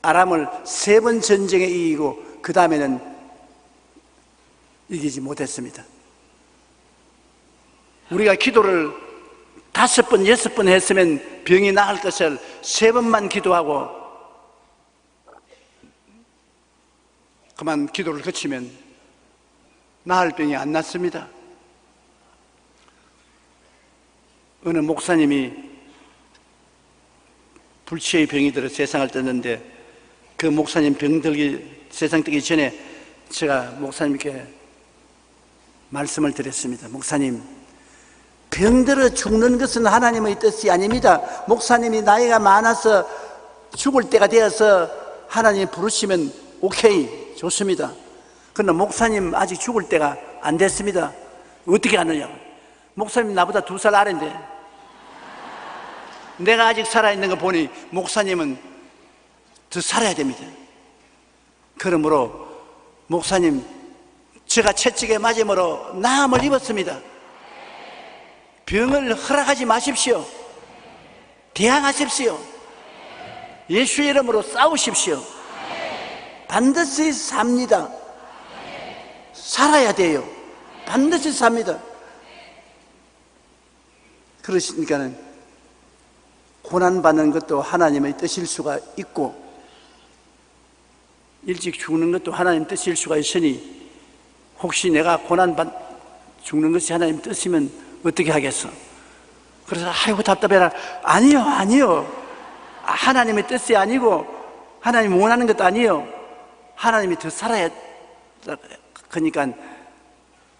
Speaker 3: 아람을 3번 전쟁에 이기고 그 다음에는 이기지 못했습니다. 우리가 기도를 5번, 6번 했으면 병이 나을 것을 3번만 기도하고 그만 기도를 거치면 나을 병이 안 낫습니다. 어느 목사님이 불치의 병이 들어 세상을 떴는데, 그 목사님 세상 뜨기 전에 제가 목사님께 말씀을 드렸습니다. 목사님, 병들어 죽는 것은 하나님의 뜻이 아닙니다. 목사님이 나이가 많아서 죽을 때가 되어서 하나님이 부르시면 오케이, 좋습니다. 그러나 목사님 아직 죽을 때가 안 됐습니다. 어떻게 하느냐? 목사님 나보다 2살 아래인데 내가 아직 살아있는 거 보니 목사님은 더 살아야 됩니다. 그러므로 목사님, 제가 채찍에 맞음으로 나음을 입었습니다. 병을 허락하지 마십시오. 대항하십시오. 예수 이름으로 싸우십시오. 반드시 삽니다. 살아야 돼요. 반드시 삽니다. 그러시니까는 고난받는 것도 하나님의 뜻일 수가 있고 일찍 죽는 것도 하나님 뜻일 수가 있으니, 혹시 내가 죽는 것이 하나님 뜻이면 어떻게 하겠어? 그래서 아이고 답답해라. 아니요. 하나님의 뜻이 아니고 하나님이 원하는 것도 아니에요. 하나님이 더 살아야. 그러니까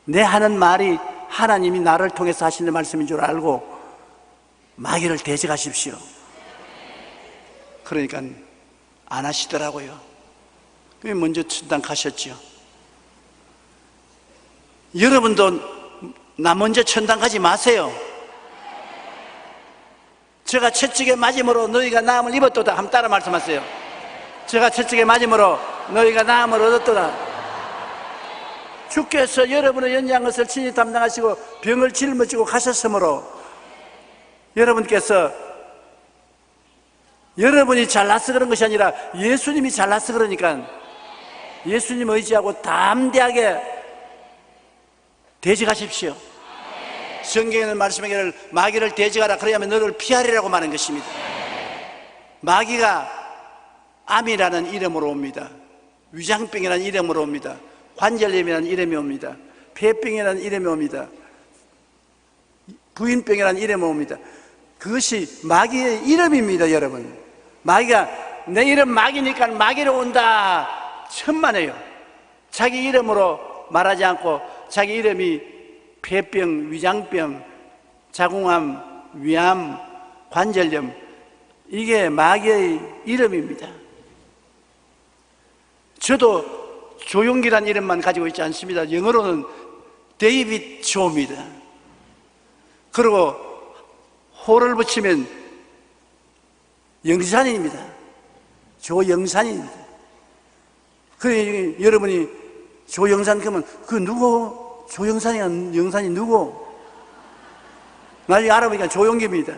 Speaker 3: 내 하는 말이 하나님이 나를 통해서 하시는 말씀인 줄 알고 마귀를 대적하십시오. 그러니까 안 하시더라고요. 먼저 천당 가셨죠. 여러분도 나 먼저 천당 가지 마세요. 제가 채찍에 맞음으로 너희가 나음을 입었도다. 한번 따라 말씀하세요. 제가 채찍에 맞음으로 너희가 나음을 얻었도다. 주께서 여러분의 연약한 것을 친히 담당하시고 병을 짊어지고 가셨으므로 여러분께서 여러분이 잘나서 그런 것이 아니라 예수님이 잘나서 그러니까 예수님 의지하고 담대하게 대적하십시오. 성경에는 말씀하기를 마귀를 대적하라, 그래야만 너를 피하리라고 말하는 것입니다. 마귀가 암이라는 이름으로 옵니다. 위장병이라는 이름으로 옵니다. 관절염이라는 이름이 옵니다. 폐병이라는 이름이 옵니다. 부인병이라는 이름이 옵니다. 그것이 마귀의 이름입니다. 여러분, 마귀가 내 이름 마귀니까 마귀로 온다 천만에요. 자기 이름으로 말하지 않고 자기 이름이 폐병, 위장병, 자궁암, 위암, 관절염, 이게 마귀의 이름입니다. 저도 조용기란 이름만 가지고 있지 않습니다. 영어로는 데이빗 조입니다. 그리고 호를 붙이면 영산인입니다. 조영산입니다. 그래 여러분이 조영산 그러면 그 누구? 조영산이 영산이 누구? 나중에 알아보니까 조용기입니다.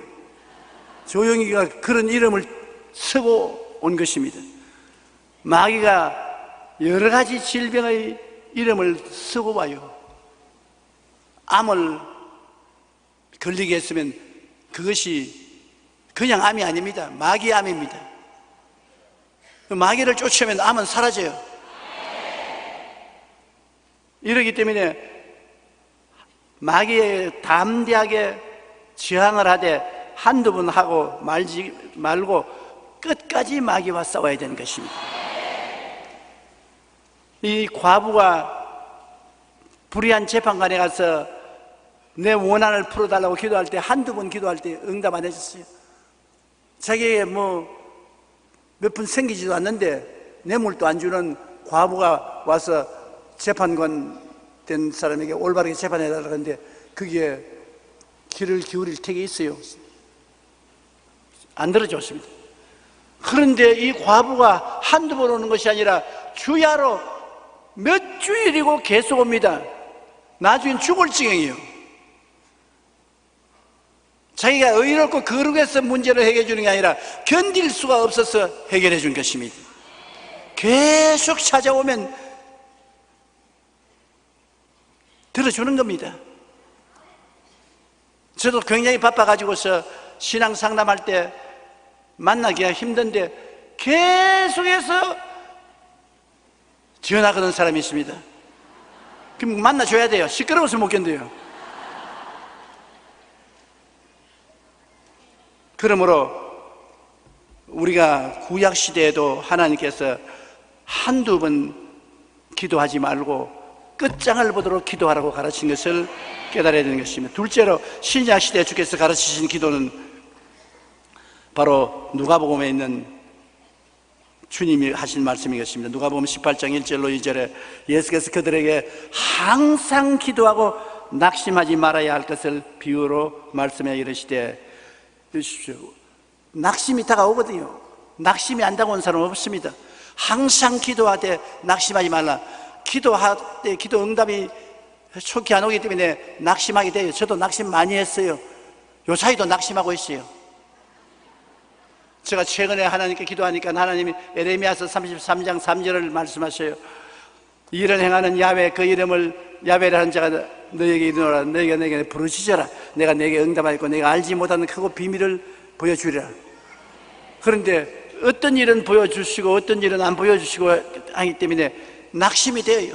Speaker 3: 조용기가 그런 이름을 쓰고 온 것입니다. 마귀가 여러 가지 질병의 이름을 쓰고 와요. 암을 걸리게 했으면 그것이 그냥 암이 아닙니다. 마귀암입니다. 마귀를 쫓으면 암은 사라져요. 이러기 때문에 마귀에 담대하게 저항을 하되 한두 번 하고 말지 말고 끝까지 마귀와 싸워야 되는 것입니다. 이 과부가 불의한 재판관에 가서 내 원한을 풀어달라고 기도할 때 한두 번 기도할 때 응답 안 해줬어요. 자기에게 몇 푼 생기지도 않는데 뇌물도 안 주는 과부가 와서 재판관 된 사람에게 올바르게 재판해달라고 하는데 그게 귀를 기울일 택이 있어요. 안 들어줬습니다. 그런데 이 과부가 한두 번 오는 것이 아니라 주야로 몇 주일이고 계속 옵니다. 나중엔 죽을 지경이에요. 자기가 의롭고 거룩해서 문제를 해결해 주는 게 아니라 견딜 수가 없어서 해결해 준 것입니다. 계속 찾아오면 들어주는 겁니다. 저도 굉장히 바빠가지고서 신앙 상담할 때 만나기가 힘든데 계속해서 전화하는 사람이 있습니다. 그럼 만나줘야 돼요. 시끄러워서 못 견뎌요. 그러므로 우리가 구약시대에도 하나님께서 한두 번 기도하지 말고 끝장을 보도록 기도하라고 가르친 것을 깨달아야 되는 것입니다. 둘째로 신약시대에 주께서 가르치신 기도는 바로 누가복음에 있는 주님이 하신 말씀이겠습니다. 누가복음 18장 1절로 2절에 예수께서 그들에게 항상 기도하고 낙심하지 말아야 할 것을 비유로 말씀해 이르시되 주십시오. 낙심이 다가오거든요. 낙심이 안 다가온 사람은 없습니다. 항상 기도하되 낙심하지 말라. 기도할 때 기도 응답이 좋게 안 오기 때문에 낙심하게 돼요. 저도 낙심 많이 했어요. 요 사이도 낙심하고 있어요. 제가 최근에 하나님께 기도하니까 하나님이 에레미야서 33장 3절을 말씀하셔요. 이를 행하는 야훼 그 이름을 야훼라는 자가 너에게 이르노라. 너희가 내게 부르짖어라. 내가 내게 응답하였고 내가 알지 못하는 크고 비밀을 보여주리라. 그런데 어떤 일은 보여주시고 어떤 일은 안 보여주시고 하기 때문에 낙심이 돼요.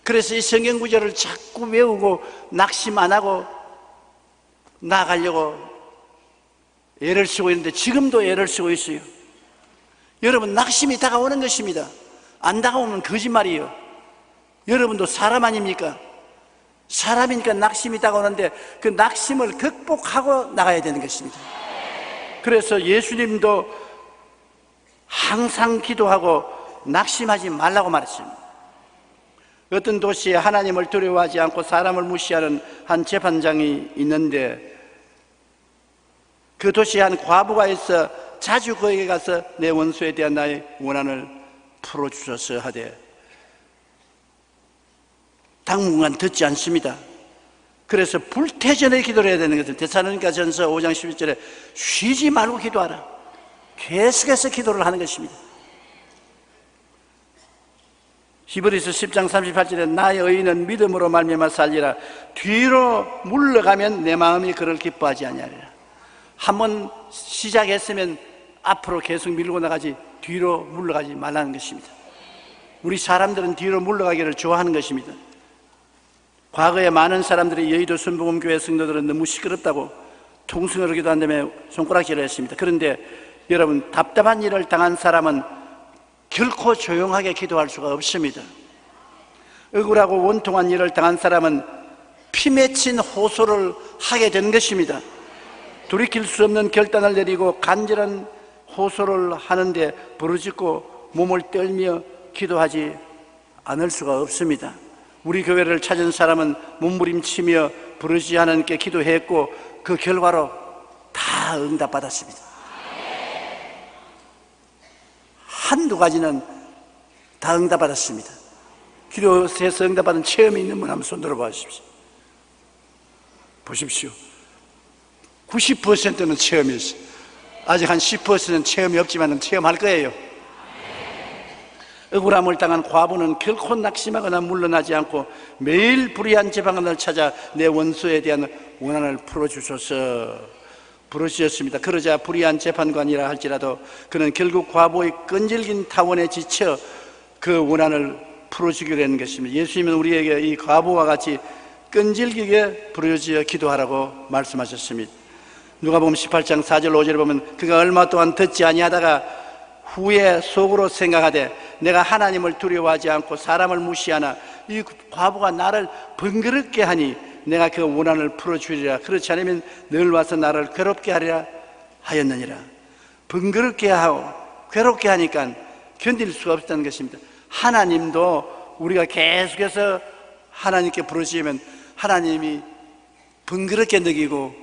Speaker 3: 그래서 이 성경 구절을 자꾸 외우고 낙심 안 하고 나아가려고 애를 쓰고 있는데 지금도 애를 쓰고 있어요. 여러분, 낙심이 다가오는 것입니다. 안 다가오면 거짓말이에요. 여러분도 사람 아닙니까? 사람이니까 낙심이 다가오는데 그 낙심을 극복하고 나가야 되는 것입니다. 그래서 예수님도 항상 기도하고 낙심하지 말라고 말했습니다. 어떤 도시에 하나님을 두려워하지 않고 사람을 무시하는 한 재판장이 있는데 그 도시에 한 과부가 있어 자주 그에게 가서 내 원수에 대한 나의 원한을 풀어주소서 하되 당분간 듣지 않습니다. 그래서 불태전에 기도를 해야 되는 것은 데살로니가전서 5장 11절에 쉬지 말고 기도하라. 계속해서 기도를 하는 것입니다. 히브리서 10장 38절에 나의 의인은 믿음으로 말미암아 살리라. 뒤로 물러가면 내 마음이 그를 기뻐하지 아니하리라. 한번 시작했으면 앞으로 계속 밀고 나가지 뒤로 물러가지 말라는 것입니다. 우리 사람들은 뒤로 물러가기를 좋아하는 것입니다. 과거에 많은 사람들이 여의도 순복음교회 성도들은 너무 시끄럽다고 통성으로 기도한다며 손가락질을 했습니다. 그런데 여러분, 답답한 일을 당한 사람은 결코 조용하게 기도할 수가 없습니다. 억울하고 원통한 일을 당한 사람은 피 맺힌 호소를 하게 되는 것입니다. 돌이킬 수 없는 결단을 내리고 간절한 호소를 하는데 부르짖고 몸을 떨며 기도하지 않을 수가 없습니다. 우리 교회를 찾은 사람은 몸부림치며 부르시 하나님께 기도했고 그 결과로 다 응답받았습니다. 한두 가지는 다 응답받았습니다. 기도해서 응답받은 체험이 있는 분 한번 손 들어봐 주십시오. 보십시오. 90%는 체험이었어요. 아직 한 10%는 체험이 없지만 체험할 거예요. 억울함을 당한 과부는 결코 낙심하거나 물러나지 않고 매일 불의한 재판관을 찾아 내 원수에 대한 원한을 풀어주소서 부르셨습니다. 그러자 불의한 재판관이라 할지라도 그는 결국 과부의 끈질긴 타원에 지쳐 그 원한을 풀어주기로 하는 것입니다. 예수님은 우리에게 이 과부와 같이 끈질기게 부르짖어 기도하라고 말씀하셨습니다. 누가복음 18장 4절 5절에 보면 그가 얼마 동안 듣지 아니하다가 후에 속으로 생각하되 내가 하나님을 두려워하지 않고 사람을 무시하나 이 과부가 나를 번거롭게 하니 내가 그 원한을 풀어주리라. 그렇지 않으면 늘 와서 나를 괴롭게 하리라 하였느니라. 번거롭게 하고 괴롭게 하니까 견딜 수가 없다는 것입니다. 하나님도 우리가 계속해서 하나님께 부르짖으면 하나님이 번거롭게 느끼고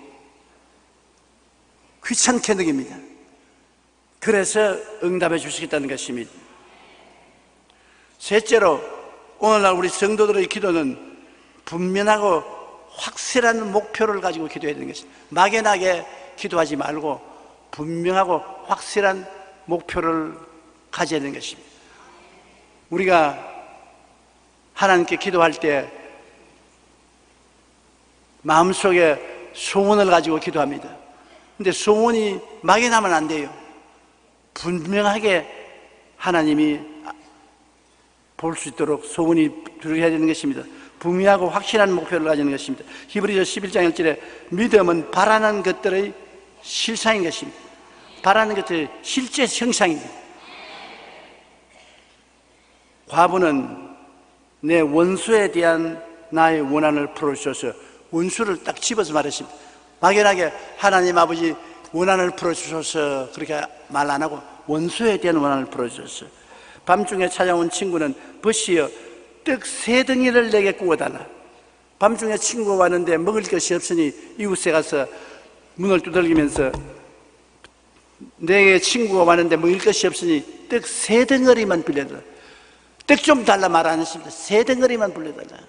Speaker 3: 귀찮게 느낍니다. 그래서 응답해 주시겠다는 것입니다. 셋째로 오늘날 우리 성도들의 기도는 분명하고 확실한 목표를 가지고 기도해야 되는 것입니다. 막연하게 기도하지 말고 분명하고 확실한 목표를 가져야 되는 것입니다. 우리가 하나님께 기도할 때 마음속에 소원을 가지고 기도합니다. 근데 소원이 막연하면 안 돼요. 분명하게 하나님이 볼 수 있도록 소원이 들어야 되는 것입니다. 분명하고 확실한 목표를 가지는 것입니다. 히브리서 11장 1절에 믿음은 바라는 것들의 실상인 것입니다. 바라는 것들의 실제 형상입니다. 과부는 내 원수에 대한 나의 원한을 풀어주셔서 원수를 딱 집어서 말했습니다. 막연하게 하나님 아버지 원한을 풀어주셔서 그렇게 말 안 하고 원수에 대한 원한을 풀어주셨어요. 밤중에 찾아온 친구는 벗이여 떡 3덩이를 내게 구워달라. 밤중에 친구가 왔는데 먹을 것이 없으니 이웃에 가서 문을 두들기면서 내게 친구가 왔는데 먹을 것이 없으니 떡 3덩어리만 빌려달라. 떡 좀 달라 말 안 했습니다. 3덩어리만 빌려달라.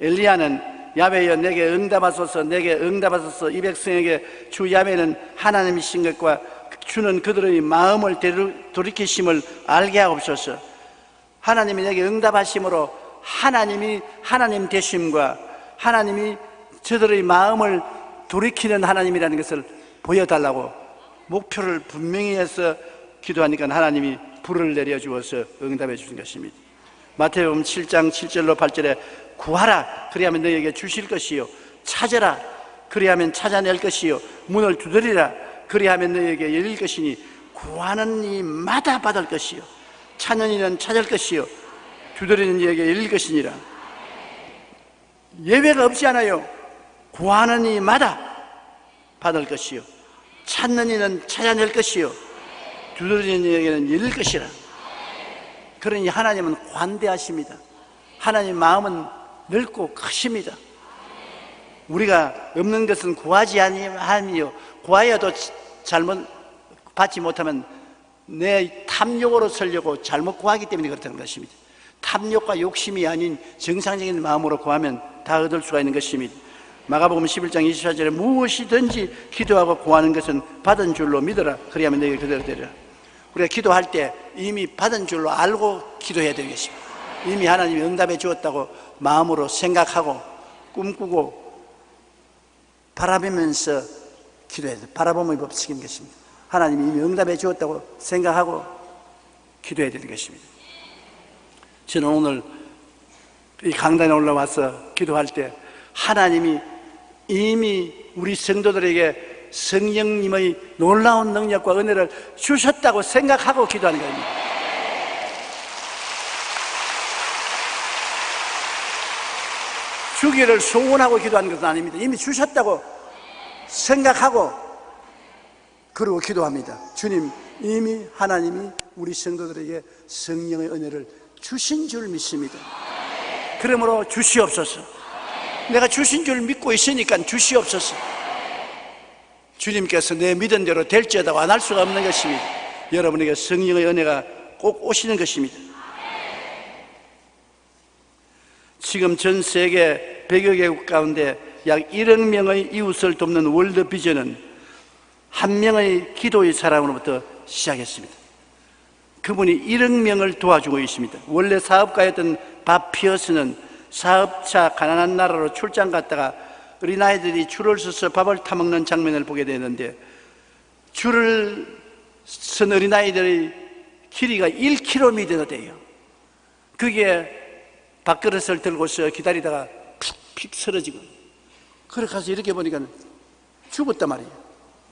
Speaker 3: 엘리야는 야훼여 내게 응답하소서 내게 응답하소서 이 백성에게 주 야훼는 하나님이신 것과 주는 그들의 마음을 돌이키심을 알게 하옵소서. 하나님이 내게 응답하심으로 하나님이 하나님 되심과 하나님이 저들의 마음을 돌이키는 하나님이라는 것을 보여달라고 목표를 분명히 해서 기도하니까 하나님이 불을 내려주어서 응답해 주신 것입니다. 마태복음 7장 7절로 8절에 구하라 그리하면 너희에게 주실 것이요 찾아라 그리하면 찾아낼 것이요 문을 두드리라 그리하면 너희에게 열릴 것이니 구하는 이마다 받을 것이요 찾는 이는 찾을 것이요 두드리는 이에게 열릴 것이니라. 예외가 없지 않아요. 구하는 이마다 받을 것이요 찾는 이는 찾아낼 것이요 두드리는 이에게는 열릴 것이라. 그러니 하나님은 관대하십니다. 하나님 마음은 넓고 크십니다. 우리가 없는 것은 구하지 아니하며 구하여도 잘못 받지 못하면 내 탐욕으로 살려고 잘못 구하기 때문에 그렇다는 것입니다. 탐욕과 욕심이 아닌 정상적인 마음으로 구하면 다 얻을 수가 있는 것입니다. 마가복음 11장 24절에 무엇이든지 기도하고 구하는 것은 받은 줄로 믿어라 그리하면 너희가 그대로 되리라. 우리가 기도할 때 이미 받은 줄로 알고 기도해야 되겠습니다. 이미 하나님이 응답해 주었다고 마음으로 생각하고 꿈꾸고 바라보면서 기도해야 돼요. 바라봄의 법칙인 것입니다. 하나님이 이미 응답해 주었다고 생각하고 기도해야 되는 것입니다. 저는 오늘 이 강단에 올라와서 기도할 때 하나님이 이미 우리 성도들에게 성령님의 놀라운 능력과 은혜를 주셨다고 생각하고 기도하는 겁니다. 주기를 소원하고 기도하는 것은 아닙니다. 이미 주셨다고 생각하고 그러고 기도합니다. 주님, 이미 하나님이 우리 성도들에게 성령의 은혜를 주신 줄 믿습니다. 그러므로 주시옵소서. 내가 주신 줄 믿고 있으니까 주시옵소서. 주님께서 내 믿은 대로 될지어다고 안 할 수가 없는 것입니다. 여러분에게 성령의 은혜가 꼭 오시는 것입니다. 지금 전 세계 100여 개국 가운데 약 1억 명의 이웃을 돕는 월드 비전은 한 명의 기도의 사람으로부터 시작했습니다. 그분이 1억 명을 도와주고 있습니다. 원래 사업가였던 밥 피어스는 사업차 가난한 나라로 출장 갔다가 어린아이들이 줄을 서서 밥을 타먹는 장면을 보게 되는데, 줄을 선 어린아이들의 길이가 1km나 돼요. 그게 밥그릇을 들고서 기다리다가 픽 쓰러지고, 그렇게 가서 이렇게 보니까 죽었단 말이에요.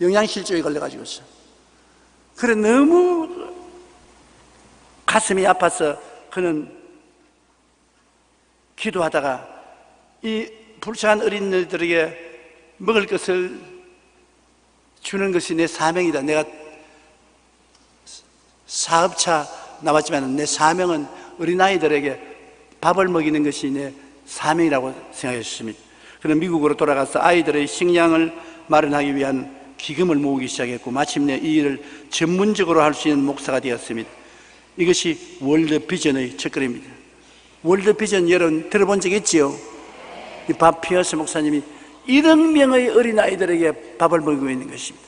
Speaker 3: 영양실조에 걸려가지고서. 그래 너무 가슴이 아파서 그는 기도하다가 이 불쌍한 어린이들에게 먹을 것을 주는 것이 내 사명이다. 내가 사업차 나왔지만 내 사명은 어린아이들에게 밥을 먹이는 것이 내 사명이라고 생각했습니다. 그는 미국으로 돌아가서 아이들의 식량을 마련하기 위한 기금을 모으기 시작했고, 마침내 이 일을 전문적으로 할 수 있는 목사가 되었습니다. 이것이 월드 비전의 첫걸음입니다. 월드 비전 여러분 들어본 적 있지요? 이 밥 피어스 목사님이 1억 명의 어린아이들에게 밥을 먹이고 있는 것입니다.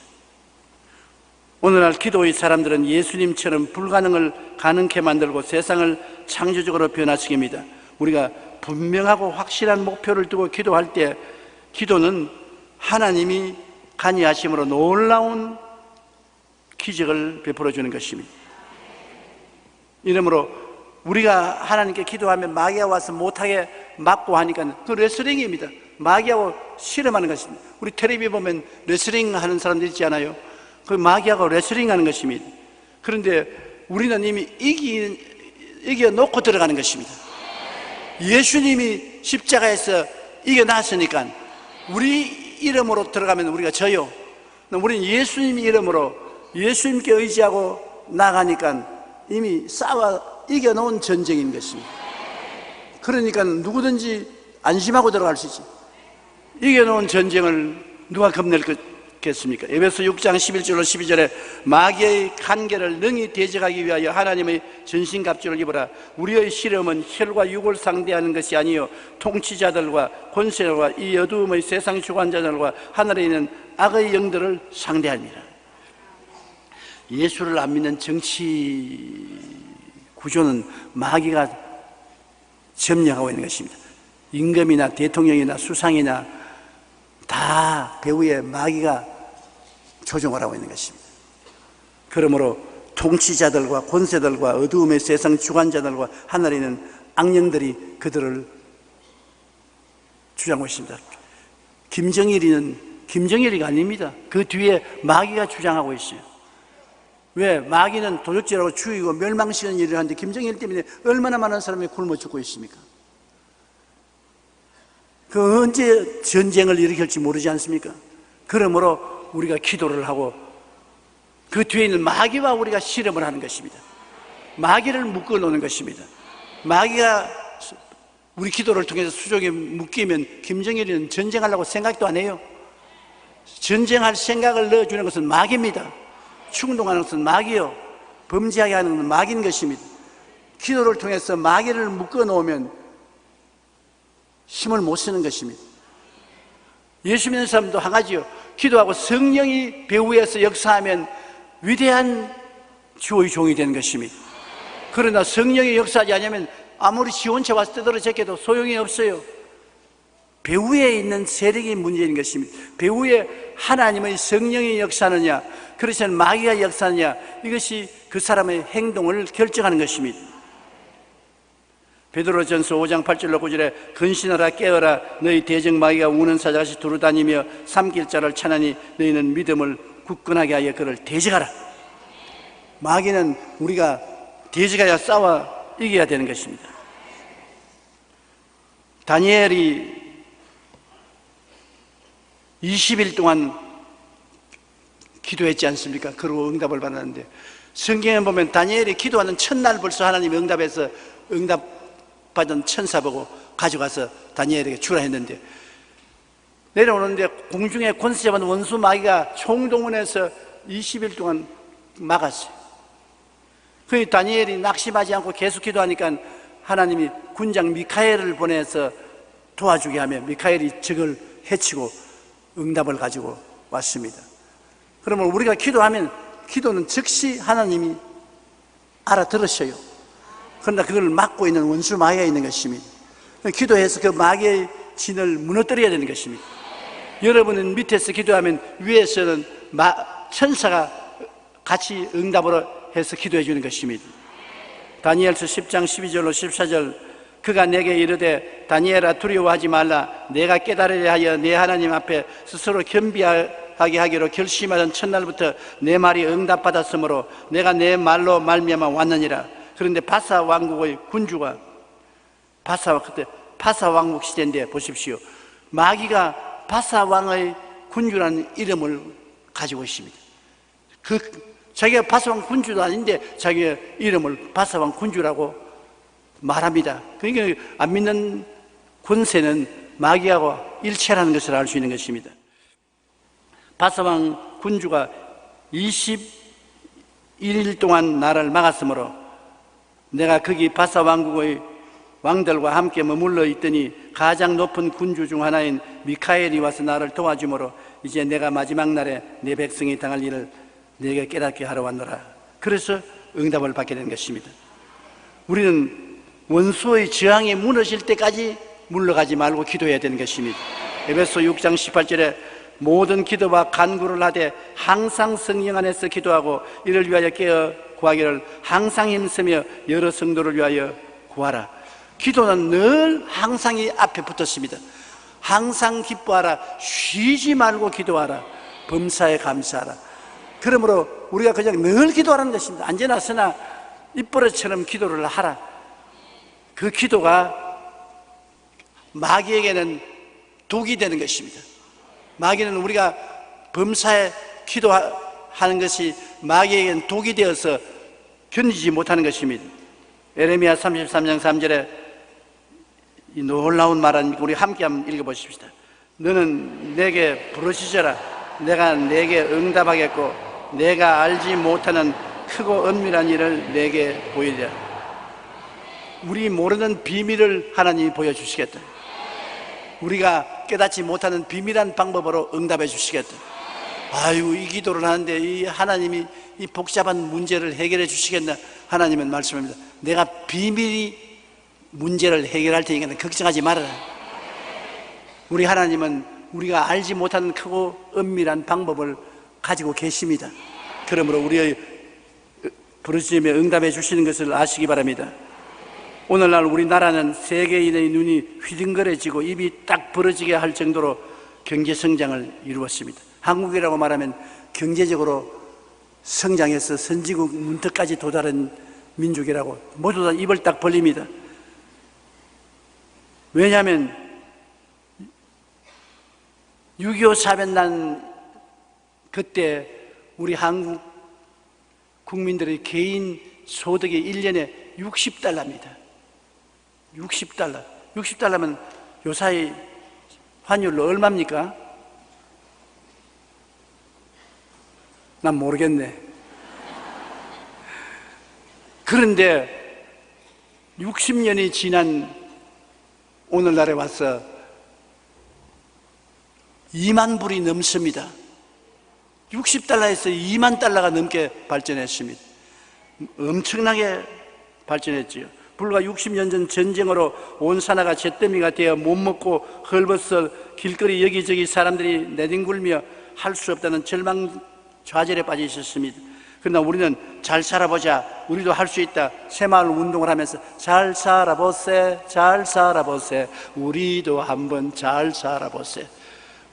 Speaker 3: 오늘날 기도의 사람들은 예수님처럼 불가능을 가능케 만들고 세상을 창조적으로 변화시킵니다. 우리가 분명하고 확실한 목표를 두고 기도할 때, 기도는 하나님이 간이하심으로 놀라운 기적을 베풀어 주는 것입니다. 이러므로 우리가 하나님께 기도하면 마귀가 와서 못하게 막고 하니까 그 레슬링입니다. 마귀하고 실험하는 것입니다. 우리 텔레비 보면 레슬링 하는 사람들 있지 않아요? 그 마귀하고 레슬링 하는 것입니다. 그런데 우리는 이미 이겨놓고 들어가는 것입니다. 예수님이 십자가에서 이겨놨으니까 우리 이름으로 들어가면 우리가 져요. 우리는 예수님 이름으로 예수님께 의지하고 나가니까 이미 싸워 이겨놓은 전쟁인 것입니다. 그러니까 누구든지 안심하고 들어갈 수 있지. 이겨놓은 전쟁을 누가 겁낼겠습니까? 에베소 6장 11절로 12절에 마귀의 간계를 능히 대적하기 위하여 하나님의 전신갑주를 입어라. 우리의 시험은 혈과 육을 상대하는 것이 아니요 통치자들과 권세들과 이 어두움의 세상 주관자들과 하늘에 있는 악의 영들을 상대합니다. 예수를 안 믿는 정치 구조는 마귀가 점령하고 있는 것입니다. 임금이나 대통령이나 수상이나 다 배후에 마귀가 조종을 하고 있는 것입니다. 그러므로 통치자들과 권세들과 어두움의 세상 주관자들과 하늘에 있는 악령들이 그들을 주장하고 있습니다. 김정일이가 아닙니다. 그 뒤에 마귀가 주장하고 있어요. 왜? 마귀는 도적질하고 죽이고 멸망시키는 일을 하는데 김정일 때문에 얼마나 많은 사람이 굶어 죽고 있습니까? 그 언제 전쟁을 일으킬지 모르지 않습니까? 그러므로 우리가 기도를 하고 그 뒤에 있는 마귀와 우리가 실험을 하는 것입니다. 마귀를 묶어 놓는 것입니다. 마귀가 우리 기도를 통해서 수족에 묶이면 김정일이는 전쟁하려고 생각도 안 해요. 전쟁할 생각을 넣어주는 것은 마귀입니다. 충동하는 것은 마귀요, 범죄하게 하는 것은 마귀인 것입니다. 기도를 통해서 마귀를 묶어 놓으면 힘을 못 쓰는 것입니다. 예수 믿는 사람도 한 가지요, 기도하고 성령이 배후에서 역사하면 위대한 주의 종이 되는 것입니다. 그러나 성령이 역사하지 않으면 아무리 지원체 와서 떠들어제껴도 소용이 없어요. 배후에 있는 세력이 문제인 것입니다. 배후에 하나님의 성령이 역사하느냐, 그렇지 않으면 마귀가 역사하느냐, 이것이 그 사람의 행동을 결정하는 것입니다. 베드로전서 5장 8절로 9절에 근신하라 깨어라 너희 대적 마귀가 우는 사자같이 두루다니며 삼킬 자를 찾으니 너희는 믿음을 굳건하게 하여 그를 대적하라. 마귀는 우리가 대적하여 싸워 이겨야 되는 것입니다. 다니엘이 20일 동안 기도했지 않습니까? 그리고 응답을 받았는데, 성경에 보면 다니엘이 기도하는 첫날 벌써 하나님이 응답해서 응답 받은 천사 보고 가져가서 다니엘에게 주라 했는데, 내려오는데 공중에 권세 잡은 원수 마귀가 총동원해서 20일 동안 막았어요. 그 다니엘이 낙심하지 않고 계속 기도하니까 하나님이 군장 미카엘을 보내서 도와주게 하며 미카엘이 적을 해치고 응답을 가지고 왔습니다. 그러면 우리가 기도하면 기도는 즉시 하나님이 알아들으셔요. 그러나 그걸 막고 있는 원수 마귀가 있는 것입니다. 기도해서 그 마귀의 진을 무너뜨려야 되는 것입니다. 여러분은 밑에서 기도하면 위에서는 천사가 같이 응답으로 해서 기도해 주는 것입니다. 다니엘서 10장 12절로 14절, 그가 내게 이르되 다니엘아 두려워하지 말라. 내가 깨달으려 하여 내 하나님 앞에 스스로 겸비하게 하기로 결심하던 첫날부터 내 말이 응답받았으므로 내가 내 말로 말미암아 왔느니라. 그런데 바사 왕국의 군주가 그때 바사 왕국 시대인데 보십시오. 마귀가 바사 왕의 군주라는 이름을 가지고 있습니다. 자기가 바사 왕 군주도 아닌데 자기의 이름을 바사 왕 군주라고 말합니다. 그러니까 안 믿는 권세는 마귀하고 일체라는 것을 알 수 있는 것입니다. 바사 왕 군주가 21일 동안 나를 막았으므로 내가 거기 바사 왕국의 왕들과 함께 머물러 있더니 가장 높은 군주 중 하나인 미카엘이 와서 나를 도와주므로 이제 내가 마지막 날에 내 백성이 당할 일을 내게 깨닫게 하러 왔노라. 그래서 응답을 받게 된 것입니다. 우리는 원수의 저항이 무너질 때까지 물러가지 말고 기도해야 되는 것입니다. 에베소 6장 18절에 모든 기도와 간구를 하되 항상 성령 안에서 기도하고 이를 위하여 깨어 구하기를 항상 힘쓰며 여러 성도를 위하여 구하라. 기도는 늘 항상이 앞에 붙었습니다. 항상 기뻐하라. 쉬지 말고 기도하라. 범사에 감사하라. 그러므로 우리가 그냥 늘 기도하라는 것입니다. 언제나 서나 입버릇처럼 기도를 하라. 그 기도가 마귀에게는 독이 되는 것입니다. 마귀는 우리가 범사에 기도하는 것이 마귀에게는 독이 되어서 견디지 못하는 것입니다. 에레미야 33장 3절에 이 놀라운 말 아닙니까? 우리 함께 한번 읽어보십시다. 너는 내게 부르짖어라. 내가 내게 응답하겠고 내가 알지 못하는 크고 은밀한 일을 내게 보이리라. 우리 모르는 비밀을 하나님이 보여주시겠다. 우리가 깨닫지 못하는 비밀한 방법으로 응답해 주시겠다. 아유, 이 기도를 하는데 이 하나님이 이 복잡한 문제를 해결해 주시겠나? 하나님은 말씀합니다. 내가 비밀이 문제를 해결할 테니까 걱정하지 말아라. 우리 하나님은 우리가 알지 못하는 크고 은밀한 방법을 가지고 계십니다. 그러므로 우리의 부르짖음에 응답해 주시는 것을 아시기 바랍니다. 오늘날 우리나라는 세계인의 눈이 휘둥그레지고 입이 딱 벌어지게 할 정도로 경제 성장을 이루었습니다. 한국이라고 말하면 경제적으로 성장해서 선진국 문턱까지 도달한 민족이라고 모두 다 입을 딱 벌립니다. 왜냐하면 6.25 사변 난 그때 우리 한국 국민들의 개인 소득이 1년에 60달러입니다. 60달러. 60달러면 요사이 환율로 얼마입니까? 난 모르겠네. 그런데 60년이 지난 오늘날에 와서 2만 불이 넘습니다. 60달러에서 2만 달러가 넘게 발전했습니다. 엄청나게 발전했지요. 불과 60년 전 전쟁으로 온 산하가 잿더미가 되어 못 먹고 헐벗어 길거리 여기저기 사람들이 내뒹굴며 할 수 없다는 절망 좌절에 빠져 있었습니다. 그러나 우리는 잘 살아보자, 우리도 할 수 있다, 새마을 운동을 하면서 잘 살아보세, 잘 살아보세, 우리도 한번 잘 살아보세.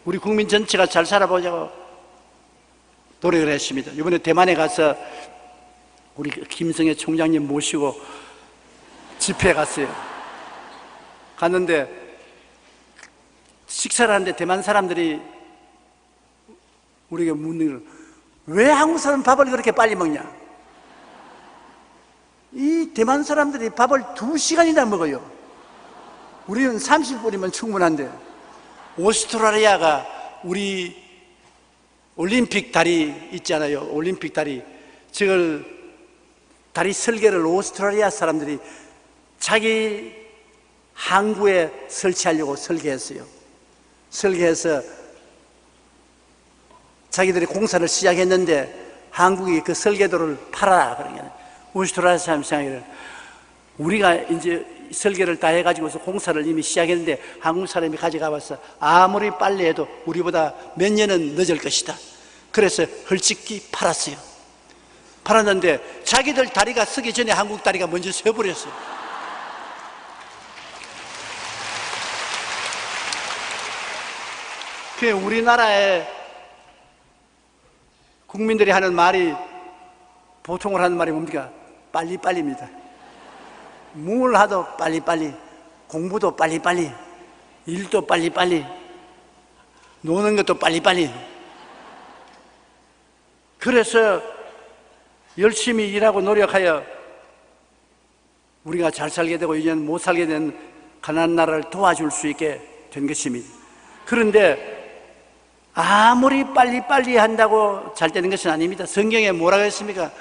Speaker 3: 우리 국민 전체가 잘 살아보자고 노력을 했습니다. 이번에 대만에 가서 우리 김성애 총장님 모시고 집회에 갔어요. 갔는데 식사를 하는데 대만 사람들이 우리에게 묻는 걸, 왜 한국 사람 밥을 그렇게 빨리 먹냐? 이 대만 사람들이 밥을 2시간이나 먹어요. 우리는 30불이면 충분한데 오스트라리아가 우리 올림픽 다리 있잖아요. 올림픽 다리. 저걸 다리 설계를 오스트라리아 사람들이 자기 항구에 설치하려고 설계했어요. 설계해서 자기들이 공사를 시작했는데 한국이 그 설계도를 팔아라 그러니까 오스트라리아 사람 생각에는 우리가 이제 설계를 다 해가지고서 공사를 이미 시작했는데 한국 사람이 가져가 봤어. 아무리 빨리 해도 우리보다 몇 년은 늦을 것이다. 그래서 헐찍기 팔았어요. 팔았는데 자기들 다리가 서기 전에 한국 다리가 먼저 서버렸어요. 그 우리나라의 국민들이 하는 말이 보통으로 하는 말이 뭡니까? 빨리빨리입니다. 뭘 하도 빨리빨리, 공부도 빨리빨리, 일도 빨리빨리, 노는 것도 빨리빨리. 그래서 열심히 일하고 노력하여 우리가 잘 살게 되고 이제는 못 살게 된 가난한 나라를 도와줄 수 있게 된 것입니다. 그런데 아무리 빨리빨리 한다고 잘 되는 것은 아닙니다. 성경에 뭐라고 했습니까?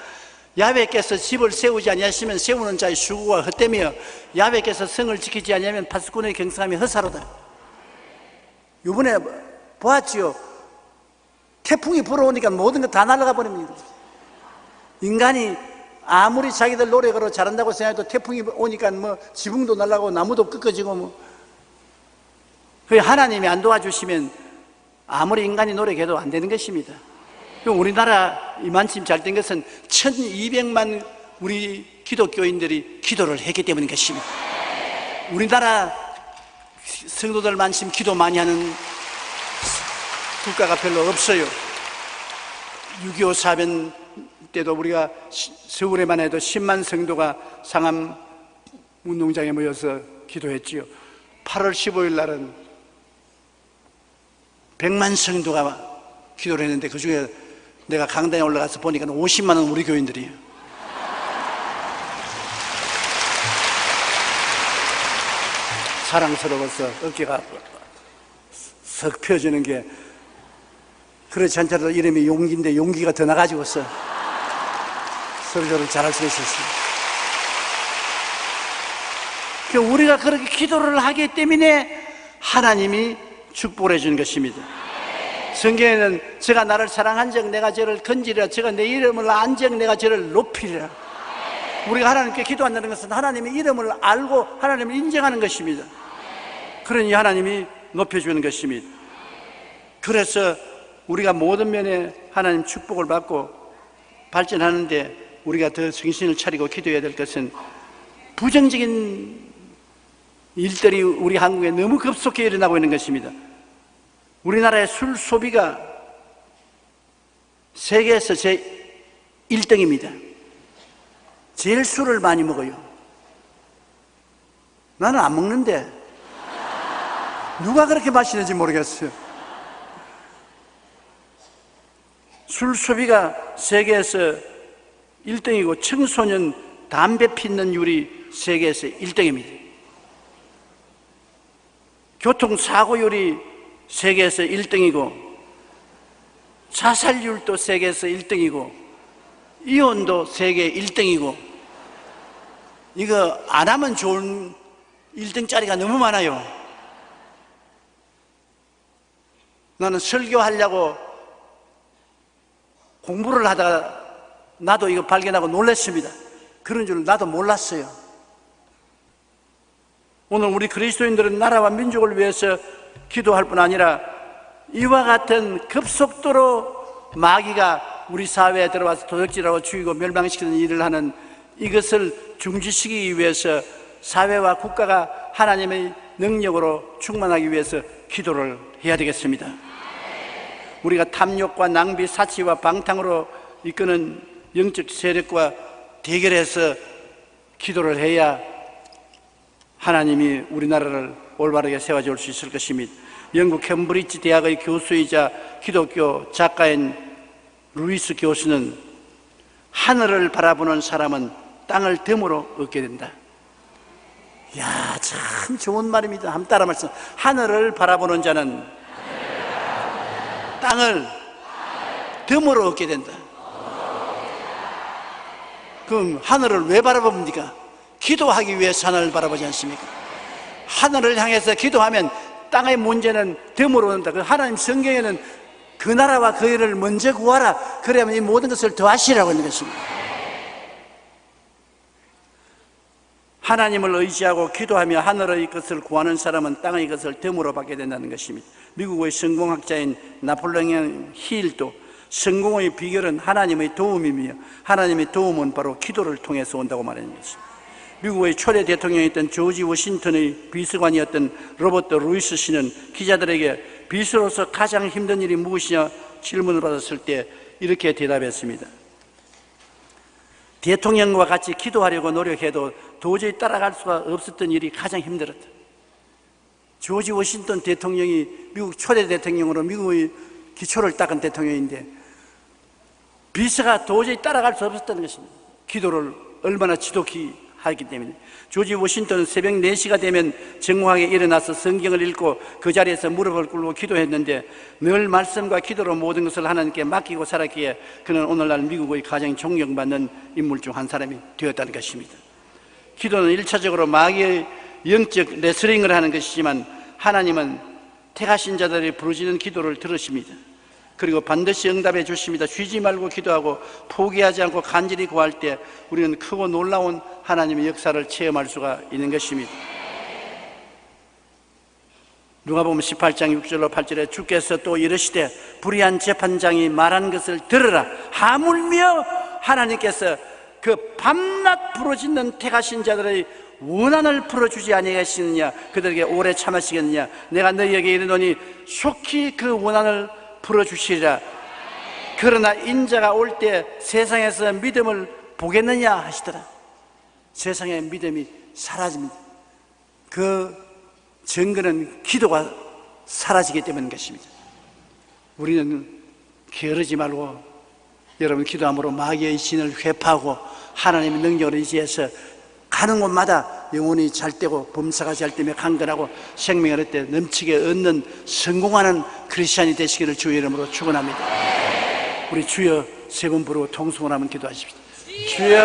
Speaker 3: 야훼께서 집을 세우지 아니하시면 세우는 자의 수고가 헛되며 야훼께서 성을 지키지 아니하면 파수꾼의 경성함이 허사로다. 이번에 보았지요. 태풍이 불어오니까 모든 거 다 날아가 버립니다. 인간이 아무리 자기들 노력으로 잘한다고 생각해도 태풍이 오니까 뭐 지붕도 날아가고 나무도 꺾어지고 뭐. 하나님이 안 도와주시면 아무리 인간이 노력해도 안 되는 것입니다. 우리나라 이만큼 잘 된 것은 1200만 우리 기독교인들이 기도를 했기 때문인 것입니다. 우리나라 성도들만큼 기도 많이 하는 국가가 별로 없어요. 6.25 사변 때도 우리가 서울에만 해도 10만 성도가 상암 운동장에 모여서 기도했지요. 8월 15일 날은 100만 성도가 기도를 했는데 그 중에 내가 강단에 올라가서 보니까 50만 원 우리 교인들이에요. 사랑스러워서 어깨가 석 펴지는 게 그렇지 않더라도 이름이 용기인데 용기가 더 나가지고서 서로서로 잘할 수 있었어요. 우리가 그렇게 기도를 하기 때문에 하나님이 축복을 해주는 것입니다. 성경에는 저가 나를 사랑한 적 내가 저를 건지리라, 저가 내 이름을 안 적 내가 저를 높이리라. 우리가 하나님께 기도한다는 것은 하나님의 이름을 알고 하나님을 인정하는 것입니다. 그러니 하나님이 높여주는 것입니다. 그래서 우리가 모든 면에 하나님 축복을 받고 발전하는데 우리가 더 정신을 차리고 기도해야 될 것은 부정적인 일들이 우리 한국에 너무 급속히 일어나고 있는 것입니다. 우리나라의 술 소비가 세계에서 제 1등입니다. 제일 술을 많이 먹어요. 나는 안 먹는데 누가 그렇게 마시는지 모르겠어요. 술 소비가 세계에서 1등이고 청소년 담배 피우는율이 세계에서 1등입니다. 교통사고율이 세계에서 1등이고 자살률도 세계에서 1등이고 이혼도 세계 1등이고 이거 안 하면 좋은 1등짜리가 너무 많아요. 나는 설교하려고 공부를 하다가 나도 이거 발견하고 놀랐습니다. 그런 줄 나도 몰랐어요. 오늘 우리 그리스도인들은 나라와 민족을 위해서 기도할 뿐 아니라 이와 같은 급속도로 마귀가 우리 사회에 들어와서 도적질하고 죽이고 멸망시키는 일을 하는 이것을 중지시키기 위해서 사회와 국가가 하나님의 능력으로 충만하기 위해서 기도를 해야 되겠습니다. 우리가 탐욕과 낭비, 사치와 방탕으로 이끄는 영적 세력과 대결해서 기도를 해야 하나님이 우리나라를 올바르게 세워줄 수 있을 것입니다. 영국 캠브리지 대학의 교수이자 기독교 작가인 루이스 교수는 하늘을 바라보는 사람은 땅을 덤으로 얻게 된다. 야, 참 참 좋은 말입니다. 한번 따라 말씀. 하늘을 바라보는 자는 땅을 덤으로 얻게 된다. 그럼 하늘을 왜 바라봅니까? 기도하기 위해서 하늘을 바라보지 않습니까? 하늘을 향해서 기도하면 땅의 문제는 덤으로 온다. 그 하나님 성경에는 그 나라와 그 일을 먼저 구하라. 그러면 이 모든 것을 더하시라고 하는 것입니다. 하나님을 의지하고 기도하며 하늘의 것을 구하는 사람은 땅의 것을 덤으로 받게 된다는 것입니다. 미국의 성공학자인 나폴레옹 힐도 성공의 비결은 하나님의 도움이며 하나님의 도움은 바로 기도를 통해서 온다고 말하는 것입니다. 미국의 초대 대통령이었던 조지 워싱턴의 비서관이었던 로버트 루이스 씨는 기자들에게 비서로서 가장 힘든 일이 무엇이냐 질문을 받았을 때 이렇게 대답했습니다. 대통령과 같이 기도하려고 노력해도 도저히 따라갈 수가 없었던 일이 가장 힘들었다. 조지 워싱턴 대통령이 미국 초대 대통령으로 미국의 기초를 닦은 대통령인데 비서가 도저히 따라갈 수 없었다는 것입니다. 기도를 얼마나 지독히 하기 때문에. 조지 워싱턴은 새벽 4시가 되면 정황에 일어나서 성경을 읽고 그 자리에서 무릎을 꿇고 기도했는데 늘 말씀과 기도로 모든 것을 하나님께 맡기고 살았기에 그는 오늘날 미국의 가장 존경받는 인물 중 한 사람이 되었다는 것입니다. 기도는 1차적으로 마귀의 영적 레슬링을 하는 것이지만 하나님은 택하신 자들이 부르짖는 기도를 들으십니다. 그리고 반드시 응답해 주십니다. 쉬지 말고 기도하고 포기하지 않고 간절히 구할 때 우리는 크고 놀라운 하나님의 역사를 체험할 수가 있는 것입니다. 누가복음 18장 6절로 8절에 주께서 또 이르시되 불의한 재판장이 말한 것을 들으라. 하물며 하나님께서 그 밤낮 부르짖는 택하신 자들의 원한을 풀어주지 아니하시느냐, 그들에게 오래 참으시겠느냐. 내가 너희에게 이르노니 속히 그 원한을 풀어주시리라. 그러나 인자가 올 때 세상에서 믿음을 보겠느냐 하시더라. 세상의 믿음이 사라집니다. 그 증거는 기도가 사라지기 때문인 것입니다. 우리는 게으르지 말고 여러분 기도함으로 마귀의 신을 회파하고 하나님의 능력을 의지해서 가는 곳마다 영혼이 잘되고 범사가 잘되며 강건하고 생명을 얻되 넘치게 얻는 성공하는 크리스찬이 되시기를 주의 이름으로 축원합니다. 우리 주여 세 번 부르고 통성을 한번 기도하십시다. 주여,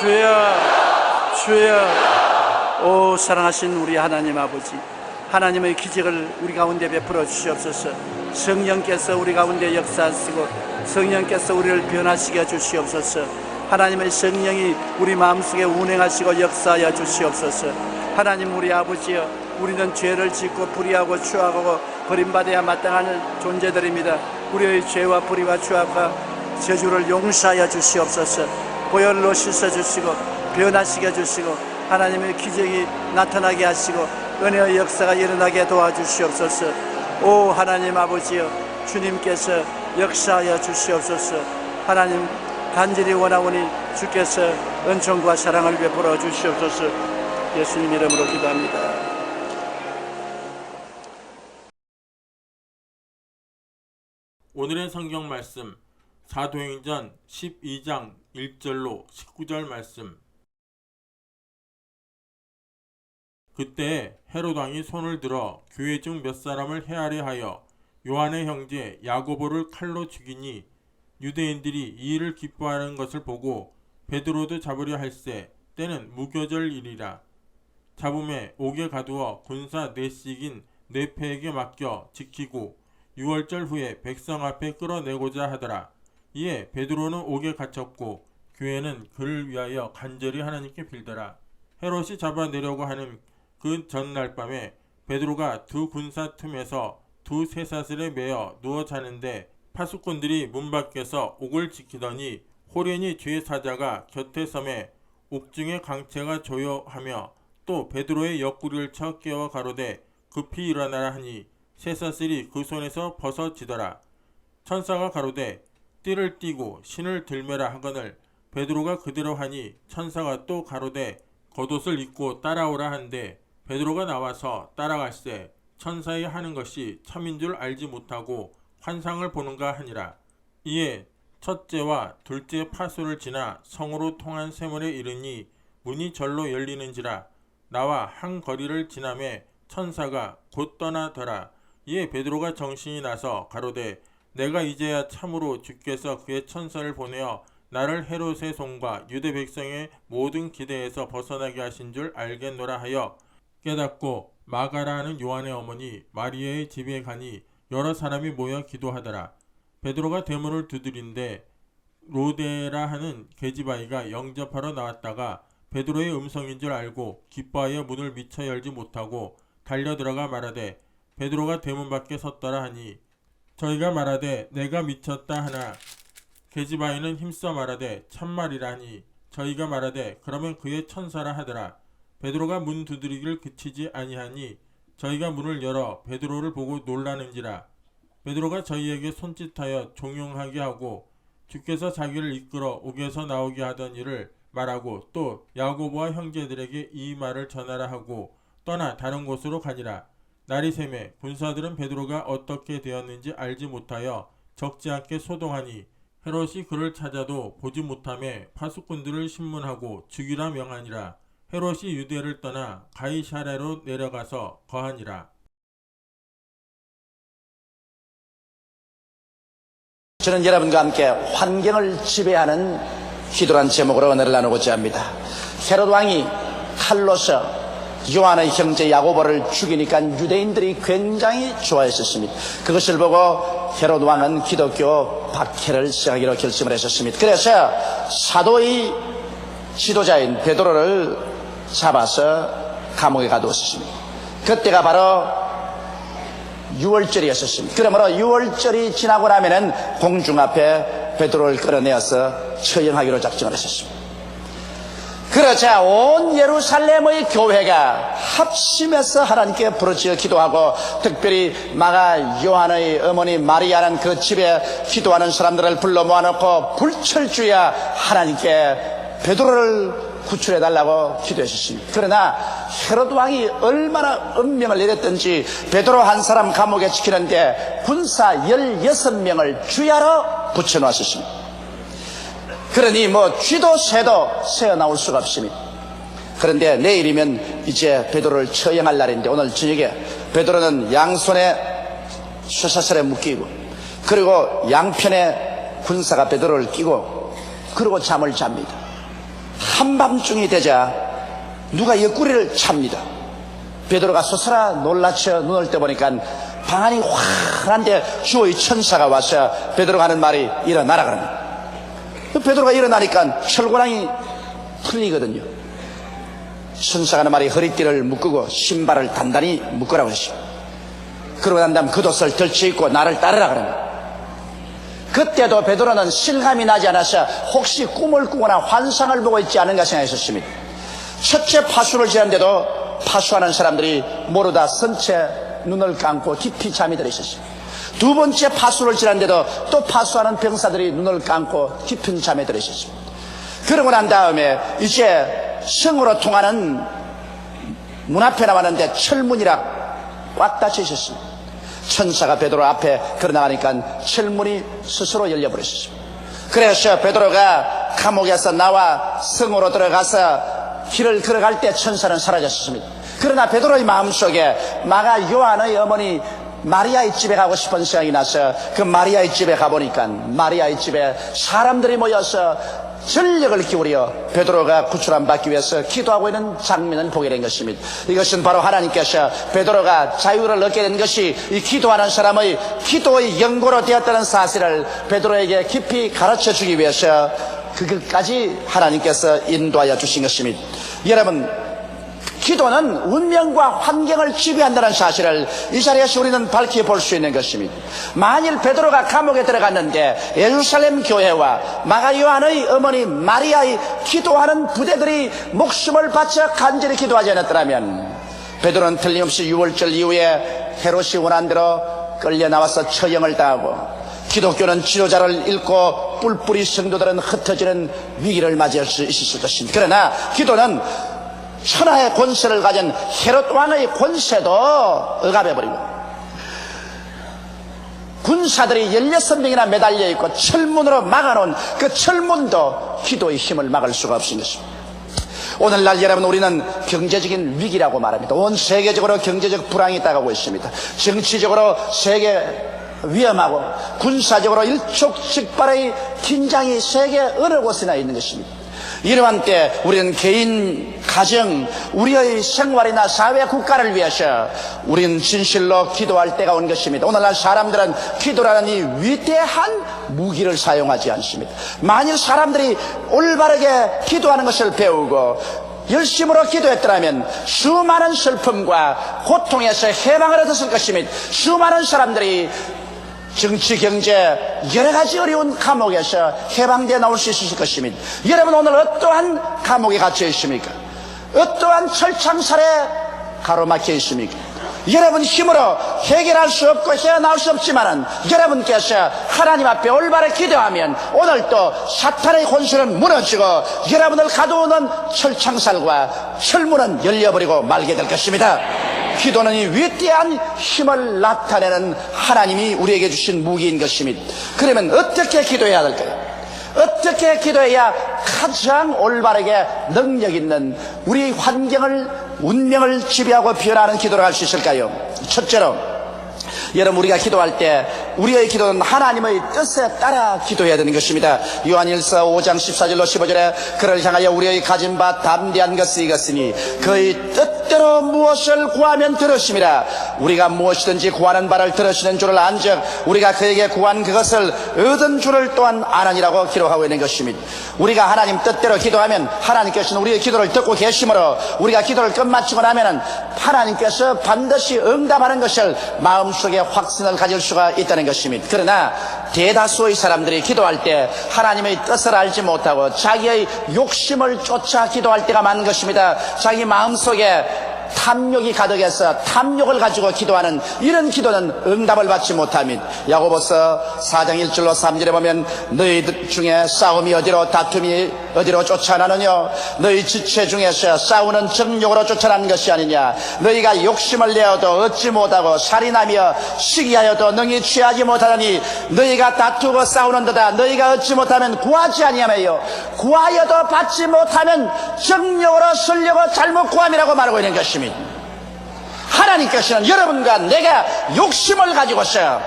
Speaker 3: 주여, 주여. 오 사랑하신 우리 하나님 아버지, 하나님의 기적을 우리 가운데 베풀어 주시옵소서. 성령께서 우리 가운데 역사하시고 성령께서 우리를 변화시켜 주시옵소서. 하나님의 성령이 우리 마음속에 운행하시고 역사하여 주시옵소서. 하나님 우리 아버지여, 우리는 죄를 짓고 불의하고 추악하고 버림받아야 마땅한 존재들입니다. 우리의 죄와 불의와 추악과 저주를 용서하여 주시옵소서. 보혈로 씻어주시고 변화시켜 주시고 하나님의 기적이 나타나게 하시고 은혜의 역사가 일어나게 도와주시옵소서. 오 하나님 아버지여, 주님께서 역사하여 주시옵소서. 하나님 간절히 원하오니 주께서 은총과 사랑을 베풀어 주시옵소서. 예수님 이름으로 기도합니다.
Speaker 4: 오늘의 성경 말씀 사도행전 12장 1절로 19절 말씀. 그때 헤롯 왕이 손을 들어 교회 중 몇 사람을 헤아려 하여 요한의 형제 야고보를 칼로 죽이니 유대인들이 이 일을 기뻐하는 것을 보고 베드로도 잡으려 할세. 때는 무교절일이라. 잡음에 옥에 가두어 군사 넷씩인 네페에게 맡겨 지키고 6월절 후에 백성 앞에 끌어내고자 하더라. 이에 베드로는 옥에 갇혔고 교회는 그를 위하여 간절히 하나님께 빌더라. 헤롯이 잡아내려고 하는 그 전날 밤에 베드로가 두 군사 틈에서 두 쇠사슬에 매어 누워 자는데 파수꾼들이 문 밖에서 옥을 지키더니 호련히 죄 사자가 곁에 섬에 옥중의 강채가 조여하며 또 베드로의 옆구리를 쳐 깨워 가로되 급히 일어나라 하니 쇠사슬이 그 손에서 벗어지더라. 천사가 가로되 띠를 띠고 신을 들매라 하거늘 베드로가 그대로 하니 천사가 또 가로되 겉옷을 입고 따라오라 한데 베드로가 나와서 따라갈새. 천사의 하는 것이 참인 줄 알지 못하고 환상을 보는가 하니라. 이에 첫째와 둘째 파수를 지나 성으로 통한 세문에 이르니 문이 절로 열리는지라. 나와 한 거리를 지나매 천사가 곧 떠나더라. 이에 베드로가 정신이 나서 가로되 내가 이제야 참으로 주께서 그의 천사를 보내어 나를 헤롯의 손과 유대 백성의 모든 기대에서 벗어나게 하신 줄 알겠노라 하여 깨닫고 마가라 하는 요한의 어머니 마리아의 집에 가니 여러 사람이 모여 기도하더라. 베드로가 대문을 두드린데 로데라 하는 계집아이가 영접하러 나왔다가 베드로의 음성인 줄 알고 기뻐하여 문을 미처 열지 못하고 달려들어가 말하되 베드로가 대문 밖에 섰더라 하니 저희가 말하되 내가 미쳤다 하나 계집아이는 힘써 말하되 참말이라 하니 저희가 말하되 그러면 그의 천사라 하더라. 베드로가 문 두드리기를 그치지 아니하니 저희가 문을 열어 베드로를 보고 놀라는지라. 베드로가 저희에게 손짓하여 종용하게 하고 주께서 자기를 이끌어 옥에서 나오게 하던 일을 말하고 또 야고보와 형제들에게 이 말을 전하라 하고 떠나 다른 곳으로 가니라. 날이 새매 군사들은 베드로가 어떻게 되었는지 알지 못하여 적지 않게 소동하니 헤롯이 그를 찾아도 보지 못하매 파수꾼들을 신문하고 죽이라 명하니라. 헤롯이 유대를 떠나 가이사랴로 내려가서 거하니라.
Speaker 1: 저는 여러분과 함께 환경을 지배하는 기도란 제목으로 은혜를 나누고자 합니다. 헤롯 왕이 칼로서 요한의 형제 야고보를 죽이니까 유대인들이 굉장히 좋아했었습니다. 그것을 보고 헤롯 왕은 기독교 박해를 시작하기로 결심을 했었습니다. 그래서 사도의 지도자인 베드로를 잡아서 감옥에 가두었습니다. 그때가 바로 6월절이었습니다. 그러므로 6월절이 지나고 나면은 공중 앞에 베드로를 끌어내어서 처형하기로 작정을 했었습니다. 그러자 온 예루살렘의 교회가 합심해서 하나님께 부르짖어 기도하고 특별히 마가 요한의 어머니 마리아는 그 집에 기도하는 사람들을 불러 모아놓고 불철주야 하나님께 베드로를 구출해달라고 기도했었습니다. 그러나 헤롯 왕이 얼마나 은명을 내렸던지 베드로 한 사람 감옥에 지키는데 군사 16명을 주야로 붙여놓았었습니다. 그러니 쥐도 새도 새어나올 수가 없습니다. 그런데 내일이면 이제 베드로를 처형할 날인데 오늘 저녁에 베드로는 양손에 쇠사슬에 묶이고 그리고 양편에 군사가 베드로를 끼고 그리고 잠을 잡니다. 한밤중이 되자 누가 옆구리를 찹니다. 베드로가 솟아라 놀라쳐 눈을 떠보니까 방안이 환한데 주의 천사가 와서 베드로가 하는 말이 일어나라 그럽니다. 베드로가 일어나니까 철고랑이 풀리거든요. 천사가 하는 말이 허리띠를 묶고 신발을 단단히 묶으라고 했어요. 그러고 난 다음 겉옷을 덜치입고 나를 따르라 그럽니다. 그때도 베드로는 실감이 나지 않아서 혹시 꿈을 꾸거나 환상을 보고 있지 않은가 생각했었습니다. 첫째 파수를 지났는데도 파수하는 사람들이 모르다 선체 눈을 감고 깊이 잠이 들어 있었습니다. 두 번째 파수를 지났는데도 또 파수하는 병사들이 눈을 감고 깊은 잠에 들어 있었습니다. 그러고 난 다음에 이제 성으로 통하는 문 앞에 나왔는데 철문이라 꽉 닫혀 있었습니다. 천사가 베드로 앞에 걸어나가니까 철문이 스스로 열려버렸습니다. 그래서 베드로가 감옥에서 나와 성으로 들어가서 길을 걸어갈 때 천사는 사라졌습니다. 그러나 베드로의 마음속에 마가 요한의 어머니 마리아의 집에 가고 싶은 생각이 나서 그 마리아의 집에 가보니까 마리아의 집에 사람들이 모여서 전력을 기울여 베드로가 구출함 받기 위해서 기도하고 있는 장면을 보게 된 것입니다. 이것은 바로 하나님께서 베드로가 자유를 얻게 된 것이 이 기도하는 사람의 기도의 연고로 되었다는 사실을 베드로에게 깊이 가르쳐 주기 위해서 그것까지 하나님께서 인도하여 주신 것입니다. 여러분, 기도는 운명과 환경을 지배한다는 사실을 이 자리에서 우리는 밝혀볼 수 있는 것입니다. 만일 베드로가 감옥에 들어갔는데 예루살렘 교회와 마가 요한의 어머니 마리아의 기도하는 부대들이 목숨을 바쳐 간절히 기도하지 않았더라면 베드로는 틀림없이 6월절 이후에 헤롯이 원한 대로 끌려 나와서 처형을 당하고 기독교는 지도자를 잃고 뿔뿔이 성도들은 흩어지는 위기를 맞이할 수 있었을 것입니다. 그러나 기도는 천하의 권세를 가진 헤롯 왕의 권세도 억압해버리고 군사들이 16명이나 매달려 있고 철문으로 막아놓은 그 철문도 기도의 힘을 막을 수가 없는 것입니다. 오늘날 여러분, 우리는 경제적인 위기라고 말합니다. 온 세계적으로 경제적 불황이 다가오고 있습니다. 정치적으로 세계 위험하고 군사적으로 일촉즉발의 긴장이 세계 어느 곳이나 있는 것입니다. 이러한 때 우리는 개인, 가정, 우리의 생활이나 사회, 국가를 위해서 우리는 진실로 기도할 때가 온 것입니다. 오늘날 사람들은 기도라는 이 위대한 무기를 사용하지 않습니다. 만일 사람들이 올바르게 기도하는 것을 배우고 열심으로 기도했더라면 수많은 슬픔과 고통에서 해방을 얻었을 것입니다. 수많은 사람들이 정치, 경제, 여러 가지 어려운 감옥에서 해방되어 나올 수 있을 것입니다. 여러분, 오늘 어떠한 감옥에 갇혀 있습니까? 어떠한 철창살에 가로막혀 있습니까? 여러분 힘으로 해결할 수 없고 헤어나올 수 없지만은 여러분께서 하나님 앞에 올바르게 기도하면 오늘 또 사탄의 혼수는 무너지고 여러분을 가두는 철창살과 철문은 열려버리고 말게 될 것입니다. 기도는 이 위대한 힘을 나타내는 하나님이 우리에게 주신 무기인 것입니다. 그러면 어떻게 기도해야 될까요? 어떻게 기도해야 가장 올바르게 능력 있는 우리 환경을, 운명을 지배하고 변화하는 기도를 할 수 있을까요? 첫째로, 여러분, 우리가 기도할 때 우리의 기도는 하나님의 뜻에 따라 기도해야 되는 것입니다. 요한일서 5장 14절로 15절에 그를 향하여 우리의 가진 바 담대한 것이 이것이니 그의 뜻대로 무엇을 구하면 들으심이라. 우리가 무엇이든지 구하는 바를 들으시는 줄을 안즉 우리가 그에게 구한 그것을 얻은 줄을 또한 아느니라고 기록하고 있는 것입니다. 우리가 하나님 뜻대로 기도하면 하나님께서는 우리의 기도를 듣고 계심으로 우리가 기도를 끝마치고 나면은 하나님께서 반드시 응답하는 것을 마음속에 확신을 가질 수가 있다는 것입니다. 그러나 대다수의 사람들이 기도할 때 하나님의 뜻을 알지 못하고 자기의 욕심을 쫓아 기도할 때가 많은 것입니다. 자기 마음속에 탐욕이 가득해서 탐욕을 가지고 기도하는 이런 기도는 응답을 받지 못합니다. 야고보서 4장 1절로 3절에 보면 너희 중에 싸움이 어디로, 다툼이 어디로 쫓아나느냐? 너희 지체 중에서 싸우는 정욕으로 쫓아나는 것이 아니냐? 너희가 욕심을 내어도 얻지 못하고 살인하며 시기하여도 능히 취하지 못하더니 너희가 다투고 싸우는도다. 너희가 얻지 못하면 구하지 아니하며요. 구하여도 받지 못하면 정욕으로 쓰려고 잘못 구함이라고 말하고 있는 것입니다. 하나님께서는 여러분과 내가 욕심을 가지고서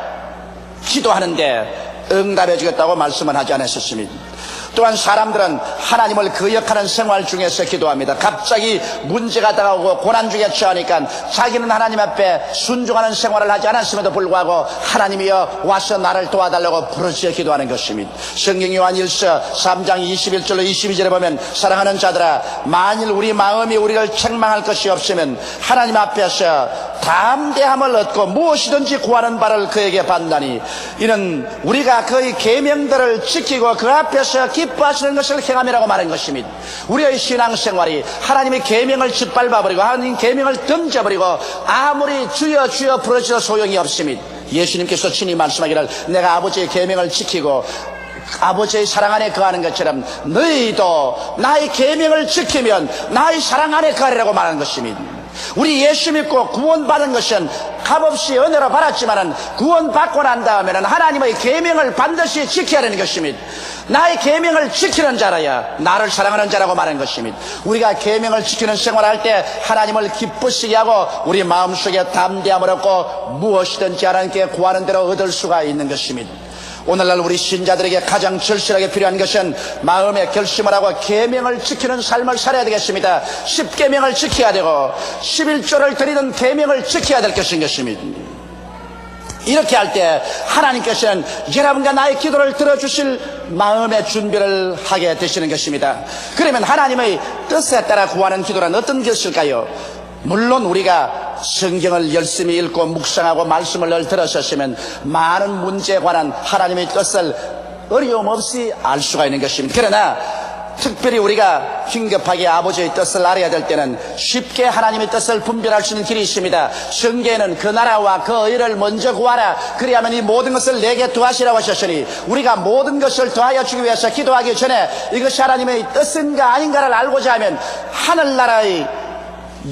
Speaker 1: 기도하는데 응답해 주겠다고 말씀을 하지 않으셨습니다. 또한 사람들은 하나님을 거역하는 생활 중에서 기도합니다. 갑자기 문제가 다가오고 고난 중에 처하니까 자기는 하나님 앞에 순종하는 생활을 하지 않았음에도 불구하고 하나님이여 와서 나를 도와달라고 부르짖어 기도하는 것입니다. 성경 요한일서 3장 21절로 22절에 보면 사랑하는 자들아, 만일 우리 마음이 우리를 책망할 것이 없으면 하나님 앞에서 담대함을 얻고 무엇이든지 구하는 바를 그에게 받나니 이는 우리가 그의 계명들을 지키고 그 앞에서 기뻐하시는 것을 행함이라고 말한 것입니다. 우리의 신앙생활이 하나님의 계명을 짓밟아버리고 하나님 계명을 던져버리고 아무리 주여 주여 부르짖어 소용이 없습니다. 예수님께서 친히 말씀하기를 내가 아버지의 계명을 지키고 아버지의 사랑 안에 거하는 것처럼 너희도 나의 계명을 지키면 나의 사랑 안에 거하리라고 말하는 것입니다. 우리 예수 믿고 구원받은 것은 값없이 은혜로 받았지만 구원받고 난 다음에는 하나님의 계명을 반드시 지켜야 하는 것입니다. 나의 계명을 지키는 자라야 나를 사랑하는 자라고 말하는 것입니다. 우리가 계명을 지키는 생활을 할 때 하나님을 기쁘시게 하고 우리 마음속에 담대함을 얻고 무엇이든지 하나님께 구하는 대로 얻을 수가 있는 것입니다. 오늘날 우리 신자들에게 가장 절실하게 필요한 것은 마음의 결심을 하고 계명을 지키는 삶을 살아야 되겠습니다. 10계명을 지켜야 되고 11조를 드리는 계명을 지켜야 될 것인 것입니다. 이렇게 할 때 하나님께서는 여러분과 나의 기도를 들어주실 마음의 준비를 하게 되시는 것입니다. 그러면 하나님의 뜻에 따라 구하는 기도란 어떤 것일까요? 물론 우리가 성경을 열심히 읽고 묵상하고 말씀을 늘 들었었으면 많은 문제에 관한 하나님의 뜻을 어려움 없이 알 수가 있는 것입니다. 그러나 특별히 우리가 긴급하게 아버지의 뜻을 알아야 될 때는 쉽게 하나님의 뜻을 분별할 수 있는 길이 있습니다. 성경에는 그 나라와 그 의를 먼저 구하라. 그리하면 이 모든 것을 내게 더하시라고 하셨으니 우리가 모든 것을 더하여 주기 위해서 기도하기 전에 이것이 하나님의 뜻인가 아닌가를 알고자 하면 하늘나라의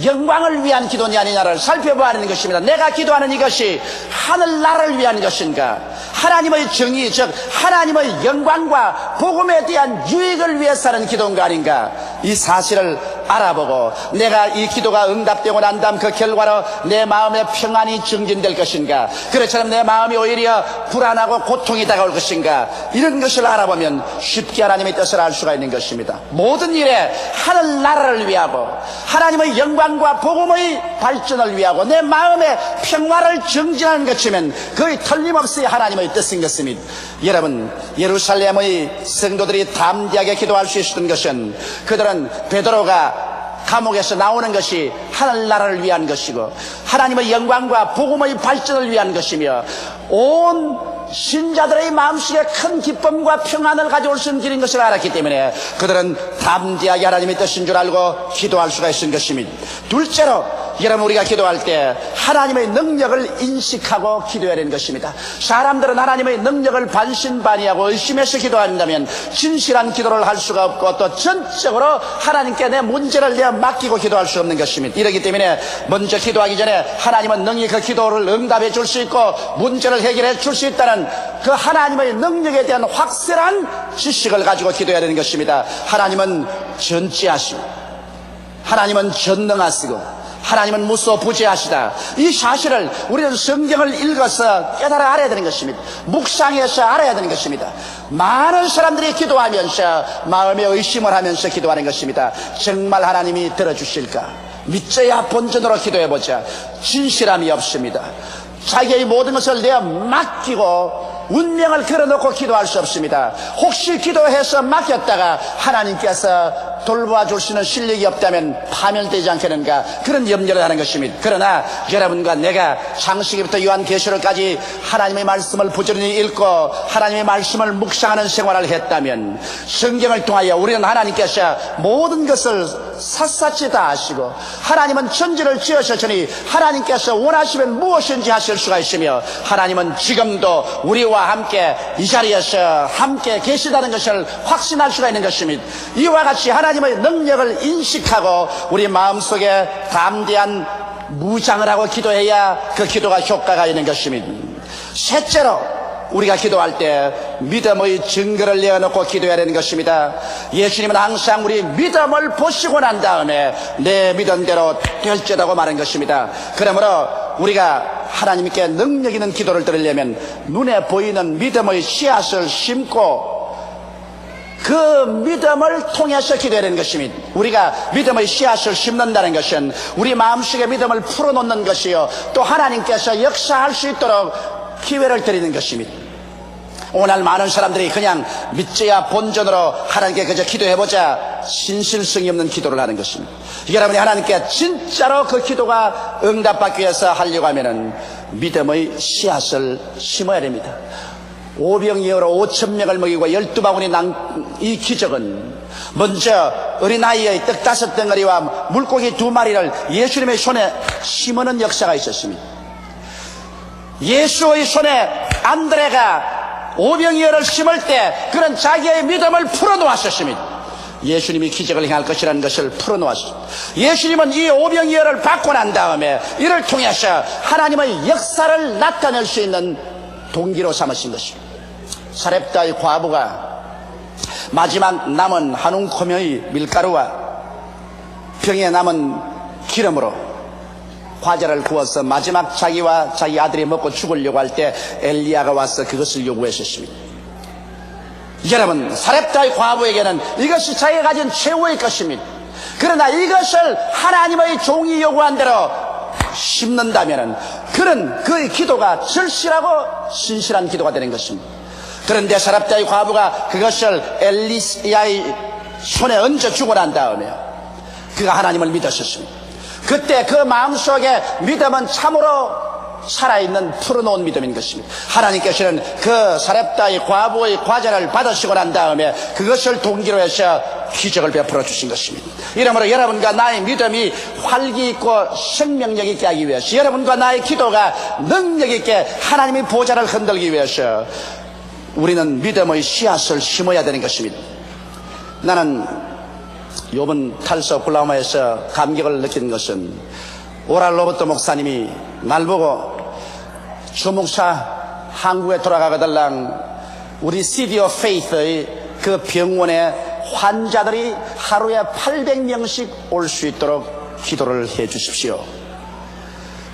Speaker 1: 영광을 위한 기도냐 아니냐를 살펴봐야 하는 것입니다. 내가 기도하는 이것이 하늘나라를 위한 것인가, 하나님의 정의 즉 하나님의 영광과 복음에 대한 유익을 위해서 하는 기도인가 아닌가, 이 사실을 알아보고 내가 이 기도가 응답되고 난 다음 그 결과로 내 마음의 평안이 증진될 것인가, 그렇처럼 내 마음이 오히려 불안하고 고통이 다가올 것인가, 이런 것을 알아보면 쉽게 하나님의 뜻을 알 수가 있는 것입니다. 모든 일에 하늘나라를 위하고 하나님의 영광과 복음의 발전을 위하고 내 마음의 평화를 증진하는 것이면 거의 틀림없이 하나님의 뜻인 것입니다. 여러분, 예루살렘의 성도들이 담대하게 기도할 수 있었던 것은 그들은 베드로가 감옥에서 나오는 것이 하늘나라를 위한 것이고 하나님의 영광과 복음의 발전을 위한 것이며 온 신자들의 마음속에 큰 기쁨과 평안을 가져올 수 있는 길인 것을 알았기 때문에 그들은 담대하게 하나님의 뜻인 줄 알고 기도할 수가 있는 것입니다. 둘째로, 여러분, 우리가 기도할 때 하나님의 능력을 인식하고 기도해야 되는 것입니다. 사람들은 하나님의 능력을 반신반의하고 의심해서 기도한다면 진실한 기도를 할 수가 없고 또 전적으로 하나님께 내 문제를 내어 맡기고 기도할 수 없는 것입니다. 이렇기 때문에 먼저 기도하기 전에 하나님은 능히 그 기도를 응답해 줄 수 있고 문제를 해결해 줄 수 있다는 그 하나님의 능력에 대한 확실한 지식을 가지고 기도해야 되는 것입니다. 하나님은 전지하시고 하나님은 전능하시고 하나님은 무소부재하시다. 이 사실을 우리는 성경을 읽어서 깨달아 알아야 되는 것입니다. 묵상해서 알아야 되는 것입니다. 많은 사람들이 기도하면서 마음의 의심을 하면서 기도하는 것입니다. 정말 하나님이 들어주실까? 믿져야 본전으로 기도해보자. 진실함이 없습니다. 자기의 모든 것을 내어 맡기고 운명을 걸어놓고 기도할 수 없습니다. 혹시 기도해서 맡겼다가 하나님께서 돌봐줄 수 있는 실력이 없다면 파멸되지 않겠는가, 그런 염려를 하는 것입니다. 그러나 여러분과 내가 창세기부터 요한계시록까지 하나님의 말씀을 부지런히 읽고 하나님의 말씀을 묵상하는 생활을 했다면 성경을 통하여 우리는 하나님께서 모든 것을 샅샅이 다 아시고 하나님은 천지를 지으셨으니 하나님께서 원하시면 무엇인지 하실 수가 있으며 하나님은 지금도 우리와 함께 이 자리에서 함께 계시다는 것을 확신할 수가 있는 것입니다. 이와 같이 하나님의 능력을 인식하고 우리 마음속에 담대한 무장을 하고 기도해야 그 기도가 효과가 있는 것입니다. 셋째로, 우리가 기도할 때 믿음의 증거를 내어놓고 기도해야 되는 것입니다. 예수님은 항상 우리 믿음을 보시고 난 다음에 내 믿음대로 될지라고 말한 것입니다. 그러므로 우리가 하나님께 능력 있는 기도를 드리려면 눈에 보이는 믿음의 씨앗을 심고 그 믿음을 통해서 기도해야 되는 것입니다. 우리가 믿음의 씨앗을 심는다는 것은 우리 마음속에 믿음을 풀어놓는 것이요, 또 하나님께서 역사할 수 있도록 기회를 드리는 것입니다. 오늘 많은 사람들이 그냥 믿져야 본전으로 하나님께 그저 기도해보자, 신실성이 없는 기도를 하는 것입니다. 여러분이 하나님께 진짜로 그 기도가 응답받기 위해서 하려고 하면은 믿음의 씨앗을 심어야 됩니다. 오병이어로 5,000명을 먹이고 12바구니 난 이 기적은 먼저 어린아이의 떡 5덩어리와 물고기 2마리를 예수님의 손에 심어놓은 역사가 있었습니다. 예수의 손에 안드레가 오병이어를 심을 때 그는 자기의 믿음을 풀어놓았었습니다. 예수님이 기적을 행할 것이라는 것을 풀어놓았습니다. 예수님은 이 오병이어를 받고 난 다음에 이를 통해서 하나님의 역사를 나타낼 수 있는 동기로 삼으신 것입니다. 사렙다의 과부가 마지막 남은 한 움큼의 밀가루와 병에 남은 기름으로 과자를 구워서 마지막 자기와 자기 아들이 먹고 죽으려고 할 때 엘리야가 와서 그것을 요구했었습니다. 여러분, 사렙다의 과부에게는 이것이 자기가 가진 최후의 것입니다. 그러나 이것을 하나님의 종이 요구한 대로 심는다면 그는 그의 기도가 절실하고 신실한 기도가 되는 것입니다. 그런데 사렙다의 과부가 그것을 엘리야의 손에 얹어 주고 난 다음에 그가 하나님을 믿었었습니다. 그때 그 마음속에 믿음은 참으로 살아있는 풀어놓은 믿음인 것입니다. 하나님께서는 그 사렙다의 과부의 과자를 받으시고 난 다음에 그것을 동기로 해서 기적을 베풀어 주신 것입니다. 이러므로 여러분과 나의 믿음이 활기 있고 생명력 있게 하기 위해서, 여러분과 나의 기도가 능력 있게 하나님의 보좌를 흔들기 위해서 우리는 믿음의 씨앗을 심어야 되는 것입니다. 나는 이번 탈스 오클라호마에서 감격을 느낀 것은 오랄 로버트 목사님이 날 보고 주 목사 한국에 돌아가거들랑 우리 시티 오브 페이스의 그 병원에 환자들이 하루에 800명씩 올 수 있도록 기도를 해 주십시오.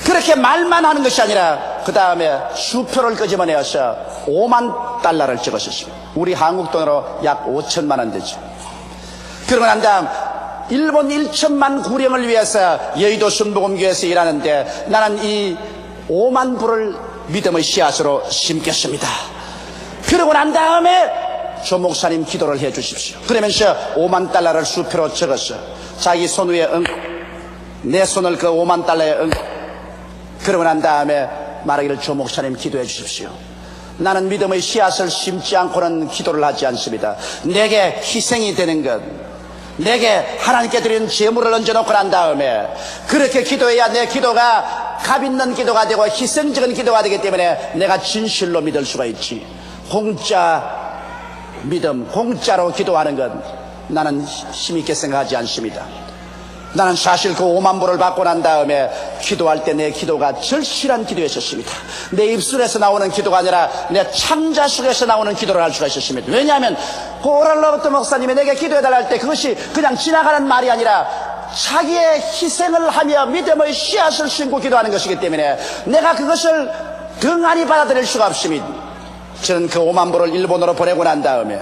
Speaker 1: 그렇게 말만 하는 것이 아니라 그 다음에 수표를 끄집어내어서 5만 달러를 찍으셨습니다. 우리 한국 돈으로 약 5천만 원 되죠. 그러고 난 다음 일본 1천만 구령을 위해서 여의도 순복음교회에서 일하는데 나는 이 5만 불을 믿음의 씨앗으로 심겠습니다. 그러고 난 다음에 조 목사님 기도를 해 주십시오. 그러면서 5만 달러를 수표로 적었어. 자기 손 위에 내 손을 그 5만 달러에 그러고 난 다음에 말하기를 조 목사님 기도해 주십시오. 나는 믿음의 씨앗을 심지 않고는 기도를 하지 않습니다. 내게 희생이 되는 것, 내게 하나님께 드리는 제물을 얹어놓고 난 다음에 그렇게 기도해야 내 기도가 값 있는 기도가 되고 희생적인 기도가 되기 때문에 내가 진실로 믿을 수가 있지. 공짜 믿음, 공짜로 기도하는 것 나는 힘있게 생각하지 않습니다. 나는 사실 그 5만 불을 받고 난 다음에 기도할 때 내 기도가 절실한 기도였었습니다. 내 입술에서 나오는 기도가 아니라 내 창자 속에서 나오는 기도를 할 수가 있었습니다. 왜냐하면 오랄로부터 목사님이 내게 기도해달라 할 때 그것이 그냥 지나가는 말이 아니라 자기의 희생을 하며 믿음의 씨앗을 심고 기도하는 것이기 때문에 내가 그것을 등한히 받아들일 수가 없습니다. 저는 그 5만 불을 일본으로 보내고 난 다음에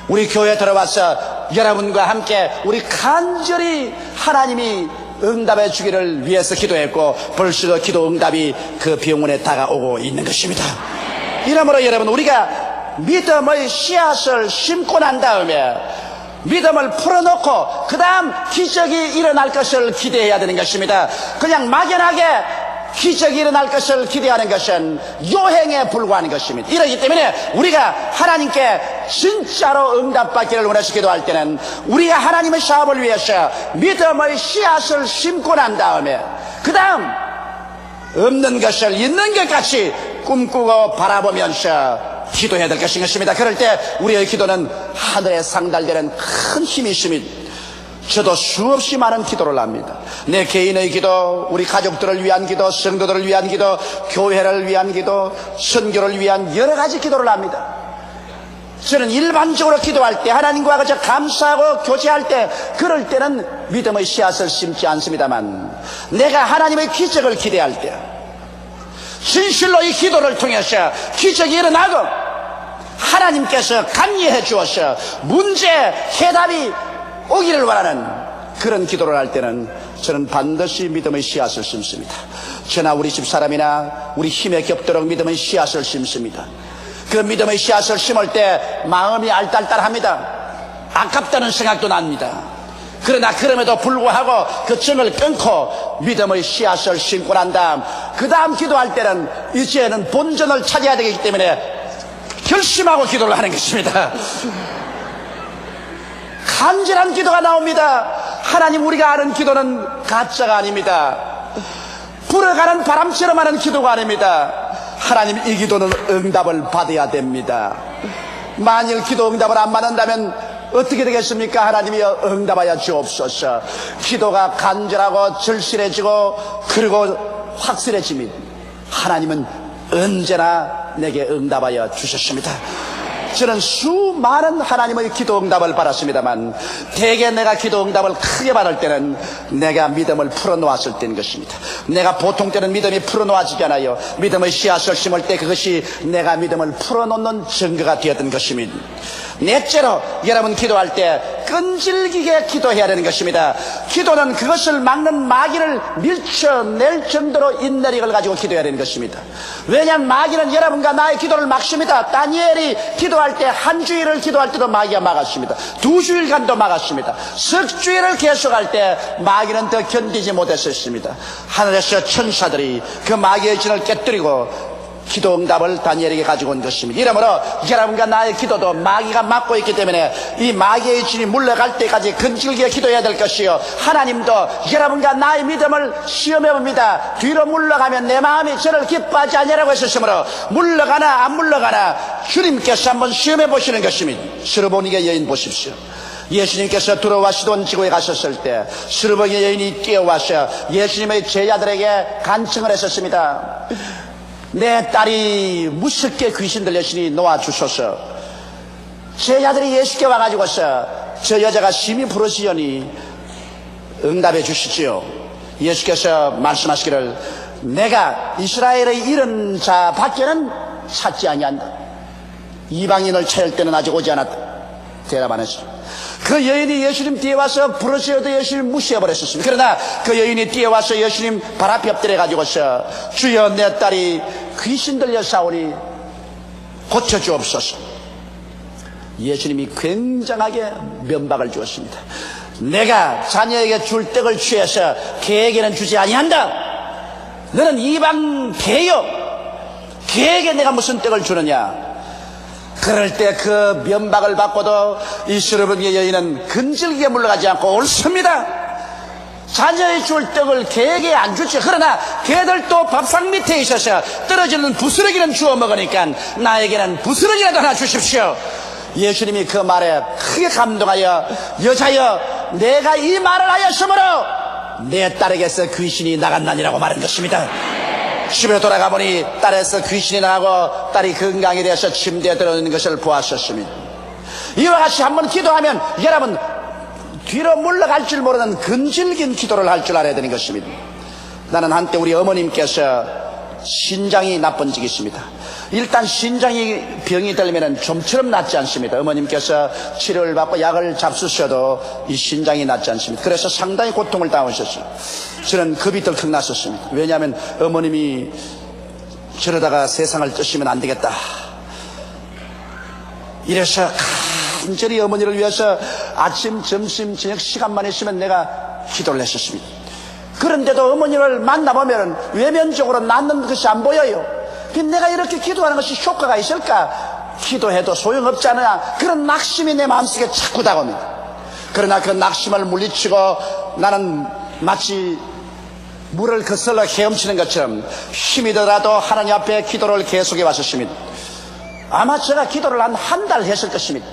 Speaker 1: 우리 교회에 들어와서 여러분과 함께 우리 간절히 하나님이 응답해 주기를 위해서 기도했고 벌써 기도 응답이 그 병원에 다가오고 있는 것입니다. 이러므로 여러분 우리가 믿음의 씨앗을 심고 난 다음에 믿음을 풀어놓고 그 다음 기적이 일어날 것을 기대해야 되는 것입니다. 그냥 막연하게 기적이 일어날 것을 기대하는 것은 요행에 불과한 것입니다. 이러기 때문에 우리가 하나님께 진짜로 응답받기를 원해서 기도할 때는 우리가 하나님의 사업을 위해서 믿음의 씨앗을 심고 난 다음에 그 다음 없는 것을 있는 것 같이 꿈꾸고 바라보면서 기도해야 될 것입니다. 그럴 때 우리의 기도는 하늘에 상달되는 큰 힘이 있습니다. 저도 수없이 많은 기도를 합니다. 내 개인의 기도, 우리 가족들을 위한 기도, 성도들을 위한 기도, 교회를 위한 기도, 선교를 위한 여러 가지 기도를 합니다. 저는 일반적으로 기도할 때 하나님과 그저 감사하고 교제할 때 그럴 때는 믿음의 씨앗을 심지 않습니다만 내가 하나님의 기적을 기대할 때 진실로 이 기도를 통해서 기적이 일어나고 하나님께서 감리해 주어서 문제 해답이 오기를 원하는 그런 기도를 할 때는 저는 반드시 믿음의 씨앗을 심습니다. 저나 우리 집사람이나 우리 힘에 겹도록 믿음의 씨앗을 심습니다. 그 믿음의 씨앗을 심을 때 마음이 알딸딸합니다. 아깝다는 생각도 납니다. 그러나 그럼에도 불구하고 그 정을 끊고 믿음의 씨앗을 심고 난 다음 그 다음 기도할 때는 이제는 본전을 차지해야 되기 때문에 결심하고 기도를 하는 것입니다. 간절한 기도가 나옵니다. 하나님, 우리가 아는 기도는 가짜가 아닙니다. 불어가는 바람처럼 하는 기도가 아닙니다. 하나님, 이 기도는 응답을 받아야 됩니다. 만일 기도 응답을 안 받는다면 어떻게 되겠습니까? 하나님이 응답하여 주옵소서. 기도가 간절하고 절실해지고 그리고 확실해집니다. 하나님은 언제나 내게 응답하여 주셨습니다. 저는 수많은 하나님의 기도 응답을 받았습니다만 대개 내가 기도 응답을 크게 받을 때는 내가 믿음을 풀어놓았을 때인 것입니다. 내가 보통 때는 믿음이 풀어놓아지잖아요. 믿음의 씨앗을 심을 때 그것이 내가 믿음을 풀어놓는 증거가 되었던 것입니다. 넷째로 여러분 기도할 때 끈질기게 기도해야 되는 것입니다. 기도는 그것을 막는 마귀를 밀쳐낼 정도로 인내력을 가지고 기도해야 되는 것입니다. 왜냐하면 마귀는 여러분과 나의 기도를 막습니다. 다니엘이 기도할 때 한 주일을 기도할 때도 마귀가 막았습니다. 2주일간도 막았습니다. 석 주일을 계속할 때 마귀는 더 견디지 못했었습니다. 하늘에서 천사들이 그 마귀의 진을 깨뜨리고 기도 응답을 다니엘에게 가지고 온 것입니다. 이러므로 여러분과 나의 기도도 마귀가 막고 있기 때문에 이 마귀의 진이 물러갈 때까지 근질기게 기도해야 될 것이요, 하나님도 여러분과 나의 믿음을 시험해 봅니다. 뒤로 물러가면 내 마음이 저를 기뻐하지 않으라고 했었으므로 물러가나 안 물러가나 주님께서 한번 시험해 보시는 것입니다. 스르보니게 여인 보십시오. 예수님께서 두로와 시돈 지구에 가셨을 때 스르보니게 여인이 뛰어와서 예수님의 제자들에게 간청을 했었습니다. 내 딸이 무섭게 귀신 들렸으니 놓아주소서. 제 아들이 예수께 와가지고서 저 여자가 심히 부르시오니 응답해 주시지요. 예수께서 말씀하시기를 내가 이스라엘의 이런 자 밖에는 찾지 아니한다. 이방인을 찾을 때는 아직 오지 않았다. 대답 안 했어요. 그 여인이 예수님 뒤에 와서 부르시어도 예수님 무시해버렸습니다. 그러나 그 여인이 뒤에 와서 예수님 발 앞에 엎드려 가지고서 주여 내 딸이 귀신 들려 싸우니 고쳐주옵소서. 예수님이 굉장하게 면박을 주었습니다. 내가 자녀에게 줄 떡을 취해서 개에게는 주지 아니한다. 너는 이방 개요. 개에게 내가 무슨 떡을 주느냐. 그럴 때 그 면박을 받고도 이 스르밧의 여인은 근질기게 물러가지 않고 옳습니다. 자녀의 줄 떡을 개에게 안 주죠. 그러나 개들도 밥상 밑에 있어서 떨어지는 부스러기는 주워 먹으니까 나에게는 부스러기라도 하나 주십시오. 예수님이 그 말에 크게 감동하여 여자여 내가 이 말을 하였으므로 내 딸에게서 귀신이 나갔나니라고 말한 것입니다. 집에 돌아가 보니 딸에서 귀신이 나가고 딸이 건강이 되어서 침대에 들어있는 것을 보았었습니다. 이와 같이 한번 기도하면 여러분 뒤로 물러갈 줄 모르는 근질긴 기도를 할 줄 알아야 되는 것입니다. 나는 한때 우리 어머님께서 신장이 나쁜 적이 있습니다. 일단 신장이 병이 들면 좀처럼 낫지 않습니다. 어머님께서 치료를 받고 약을 잡수셔도 이 신장이 낫지 않습니다. 그래서 상당히 고통을 당하셨어요. 저는 겁이 덜컥 났었습니다. 왜냐하면 어머님이 저러다가 세상을 떠시면 안 되겠다. 이래서 간절히 어머니를 위해서 아침, 점심, 저녁 시간만 있으면 내가 기도를 했었습니다. 그런데도 어머니를 만나보면 외면적으로 낫는 것이 안 보여요. 내가 이렇게 기도하는 것이 효과가 있을까? 기도해도 소용없잖아. 그런 낙심이 내 마음속에 자꾸 다가옵니다. 그러나 그 낙심을 물리치고 나는 마치 물을 거슬러 헤엄치는 것처럼 힘이 들어도 하나님 앞에 기도를 계속해 왔었습니다. 아마 제가 기도를 한 달 했을 것입니다.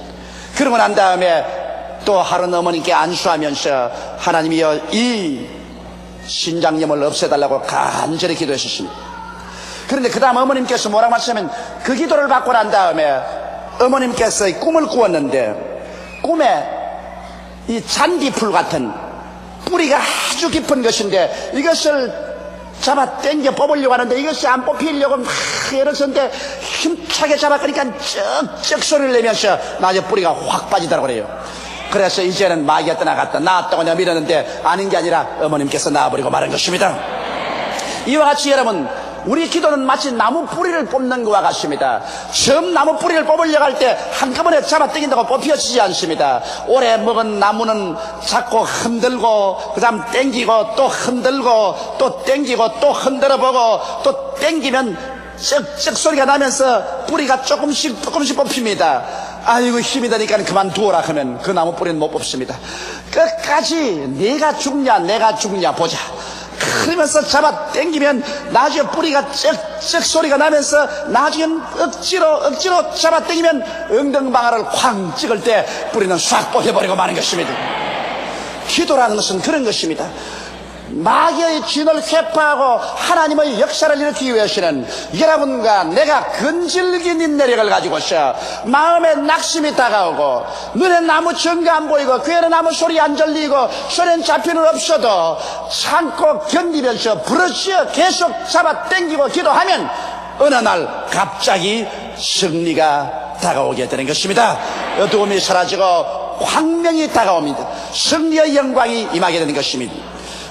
Speaker 1: 그러고 난 다음에 또 하루는 어머님께 안수하면서 하나님이여 이 신장염을 없애달라고 간절히 기도했었습니다. 그런데 그 다음 어머님께서 뭐라고 하시냐면 그 기도를 받고 난 다음에 어머님께서 꿈을 꾸었는데 꿈에 이 잔디풀 같은 뿌리가 아주 깊은 것인데 이것을 잡아 당겨 뽑으려고 하는데 이것이 안 뽑히려고 막 애러서는데 힘차게 잡아 그러니까 쩍쩍 소리를 내면서 나중에 뿌리가 확 빠지더라고 그래요. 그래서 이제는 마귀가 떠나갔다 나았다고 내가 믿었는데 아닌 게 아니라 어머님께서 나와버리고 말한 것입니다. 이와 같이 여러분 우리 기도는 마치 나무 뿌리를 뽑는 것과 같습니다. 처음 나무 뿌리를 뽑으려고 할 때 한꺼번에 잡아 당긴다고 뽑혀지지 않습니다. 오래 먹은 나무는 자꾸 흔들고 그 다음 당기고 또 흔들고 또 당기고 또 흔들어보고 또 당기면 쩍쩍 소리가 나면서 뿌리가 조금씩 뽑힙니다. 아이고 힘이 드니까 그만두어라 하면 그 나무 뿌리는 못 뽑습니다. 끝까지 내가 죽냐 보자. 그러면서 잡아 당기면 나중에 뿌리가 쩍쩍 소리가 나면서 나중엔 억지로 잡아 당기면 엉덩방아를 쾅 찍을 때 뿌리는 싹 뽑혀버리고 마는 것입니다. 기도라는 것은 그런 것입니다. 마귀의 진을 회파하고 하나님의 역사를 일으키기 위해서는 여러분과 내가 근질긴 인내력을 가지고서 마음에 낙심이 다가오고 눈에 나무 전가 안 보이고 귀에는 아무 소리 안 들리고 손엔 잡히는 없어도 참고 견디면서 부르짖어 계속 잡아 당기고 기도하면 어느 날 갑자기 승리가 다가오게 되는 것입니다. 어두움이 사라지고 광명이 다가옵니다. 승리의 영광이 임하게 되는 것입니다.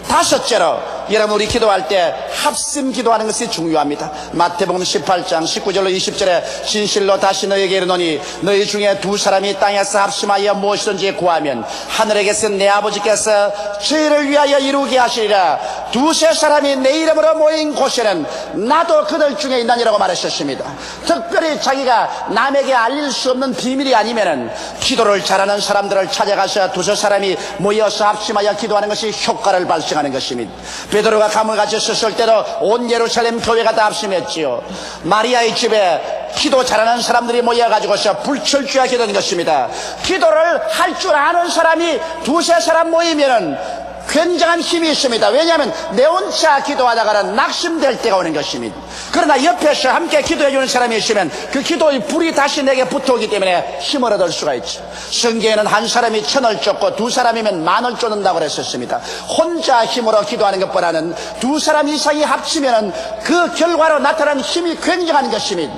Speaker 1: 다섯째로 여러분 우리 기도할 때 합심 기도하는 것이 중요합니다. 마태복음 18장 19절로 20절에 진실로 다시 너에게 이르노니 너희 중에 두 사람이 땅에서 합심하여 무엇이든지 구하면 하늘에게서 내 아버지께서 저희를 위하여 이루게 하시리라. 두세 사람이 내 이름으로 모인 곳에는 나도 그들 중에 있나니라고 말하셨습니다. 특별히 자기가 남에게 알릴 수 없는 비밀이 아니면은 기도를 잘하는 사람들을 찾아가서 두세 사람이 모여서 합심하여 기도하는 것이 효과를 발생하는 것입니다. 베드로가 감을 가졌을 때도 온 예루살렘 교회가 다 합심했지요. 마리아의 집에 기도 잘하는 사람들이 모여가지고서 불철주야 기도하는 것입니다. 기도를 할 줄 아는 사람이 두세 사람 모이면은 굉장한 힘이 있습니다. 왜냐하면 내 혼자 기도하다가는 낙심될 때가 오는 것입니다. 그러나 옆에서 함께 기도해 주는 사람이 있으면 그 기도의 불이 다시 내게 붙어오기 때문에 힘을 얻을 수가 있죠. 성경에는 한 사람이 1000을 쫓고 두 사람이면 10,000을 쫓는다고 그랬었습니다. 혼자 힘으로 기도하는 것보다는 두 사람 이상이 합치면 그 결과로 나타나는 힘이 굉장한 것입니다.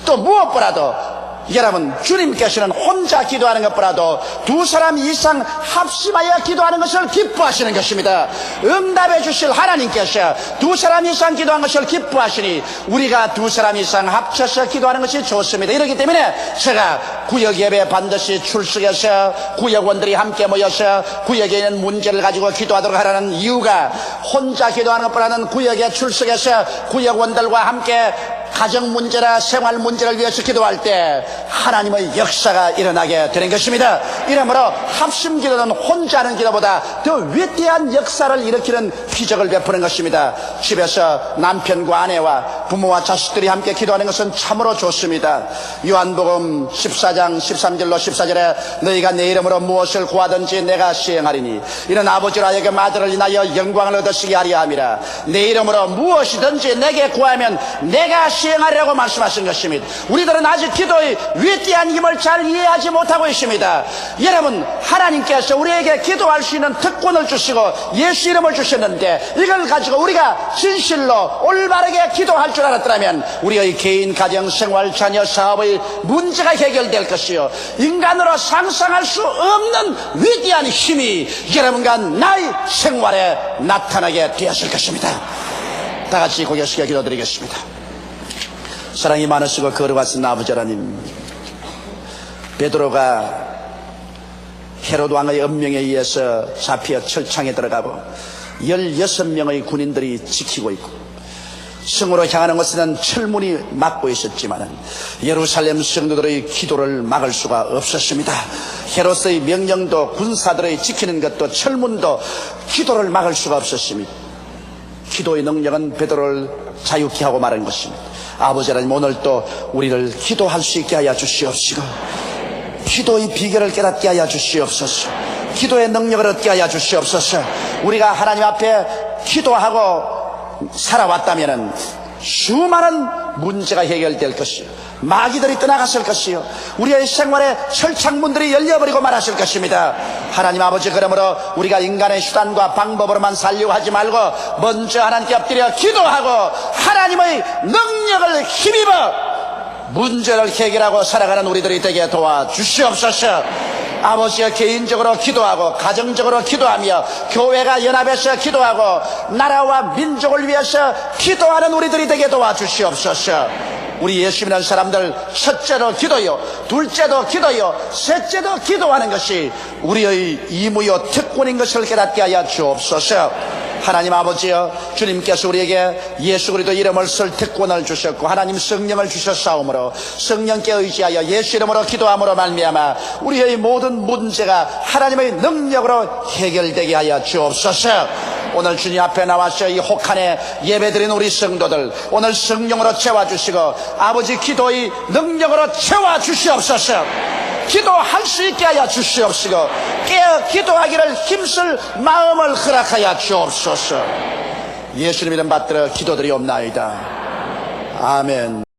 Speaker 1: 또 무엇보다도 여러분, 주님께서는 혼자 기도하는 것보다도 두 사람 이상 합심하여 기도하는 것을 기뻐하시는 것입니다. 응답해 주실 하나님께서 두 사람 이상 기도한 것을 기뻐하시니 우리가 두 사람 이상 합쳐서 기도하는 것이 좋습니다. 이렇기 때문에 제가 구역 예배 반드시 출석해서 구역원들이 함께 모여서 구역에 있는 문제를 가지고 기도하도록 하라는 이유가, 혼자 기도하는 것보다는 구역에 출석해서 구역원들과 함께 가정 문제나 생활 문제를 위해서 기도할 때 하나님의 역사가 일어나게 되는 것입니다. 이러므로 합심 기도는 혼자 하는 기도보다 더 위대한 역사를 일으키는 기적을 베푸는 것입니다. 집에서 남편과 아내와 부모와 자식들이 함께 기도하는 것은 참으로 좋습니다. 요한복음 14장 13절로 14절에 너희가 내 이름으로 무엇을 구하든지 내가 시행하리니 이는 아버지로 하여금 아들을 인하여 영광을 얻으시게 하려 함이라. 내 이름으로 무엇이든지 내게 구하면 내가 시행하리라고 말씀하신 것입니다. 우리들은 아직 기도의 위대한 힘을 잘 이해하지 못하고 있습니다. 여러분, 하나님께서 우리에게 기도할 수 있는 특권을 주시고 예수 이름을 주셨는데 이걸 가지고 우리가 진실로 올바르게 기도할 줄 알았더라면 우리의 개인, 가정, 생활, 자녀, 사업의 문제가 해결될 것이요, 인간으로 상상할 수 없는 위대한 힘이 여러분과 나의 생활에 나타나게 되었을 것입니다. 다 같이 고개 숙여 기도드리겠습니다. 사랑이 많으시고 거룩하신 아버지 하나님, 베드로가 헤롯 왕의 엄명에 의해서 잡혀 철창에 들어가고 16명의 군인들이 지키고 있고 성으로 향하는 것은 철문이 막고 있었지만 예루살렘 성도들의 기도를 막을 수가 없었습니다. 헤롯의 명령도 군사들의 지키는 것도 철문도 기도를 막을 수가 없었습니다. 기도의 능력은 베드로를 자유케 하고 말한 것입니다. 아버지 하나님, 오늘 또 우리를 기도할 수 있게 하여 주시옵시고 기도의 비결을 깨닫게 하여 주시옵소서. 기도의 능력을 얻게 하여 주시옵소서. 우리가 하나님 앞에 기도하고 살아왔다면 수많은 문제가 해결될 것이요, 마귀들이 떠나갔을 것이요, 우리의 생활에 철창문들이 열려버리고 말았을 것입니다. 하나님 아버지, 그러므로 우리가 인간의 수단과 방법으로만 살려고 하지 말고 먼저 하나님께 엎드려 기도하고 하나님의 능력을 힘입어 문제를 해결하고 살아가는 우리들이 되게 도와주시옵소서. 아버지가 개인적으로 기도하고 가정적으로 기도하며 교회가 연합해서 기도하고 나라와 민족을 위해서 기도하는 우리들이 되게 도와주시옵소서. 우리 예수 믿는 사람들 첫째로 기도요, 둘째도 기도요, 셋째도 기도하는 것이 우리의 의무요 특권인 것을 깨닫게 하여 주옵소서. 하나님 아버지여, 주님께서 우리에게 예수 그리스도 이름을 쓸 특권을 주셨고 하나님 성령을 주셨사오므로 성령께 의지하여 예수 이름으로 기도함으로 말미암아 우리의 모든 문제가 하나님의 능력으로 해결되게 하여 주옵소서. 오늘 주님 앞에 나와서 이 혹한에 예배드린 우리 성도들 오늘 성령으로 채워주시고 아버지 기도의 능력으로 채워주시옵소서. 기도할 수 있게 하여 주시옵시고 깨어 기도하기를 힘쓸 마음을 허락하여 주옵소서. 예수님 이름 받들어 기도드리옵나이다. 아멘.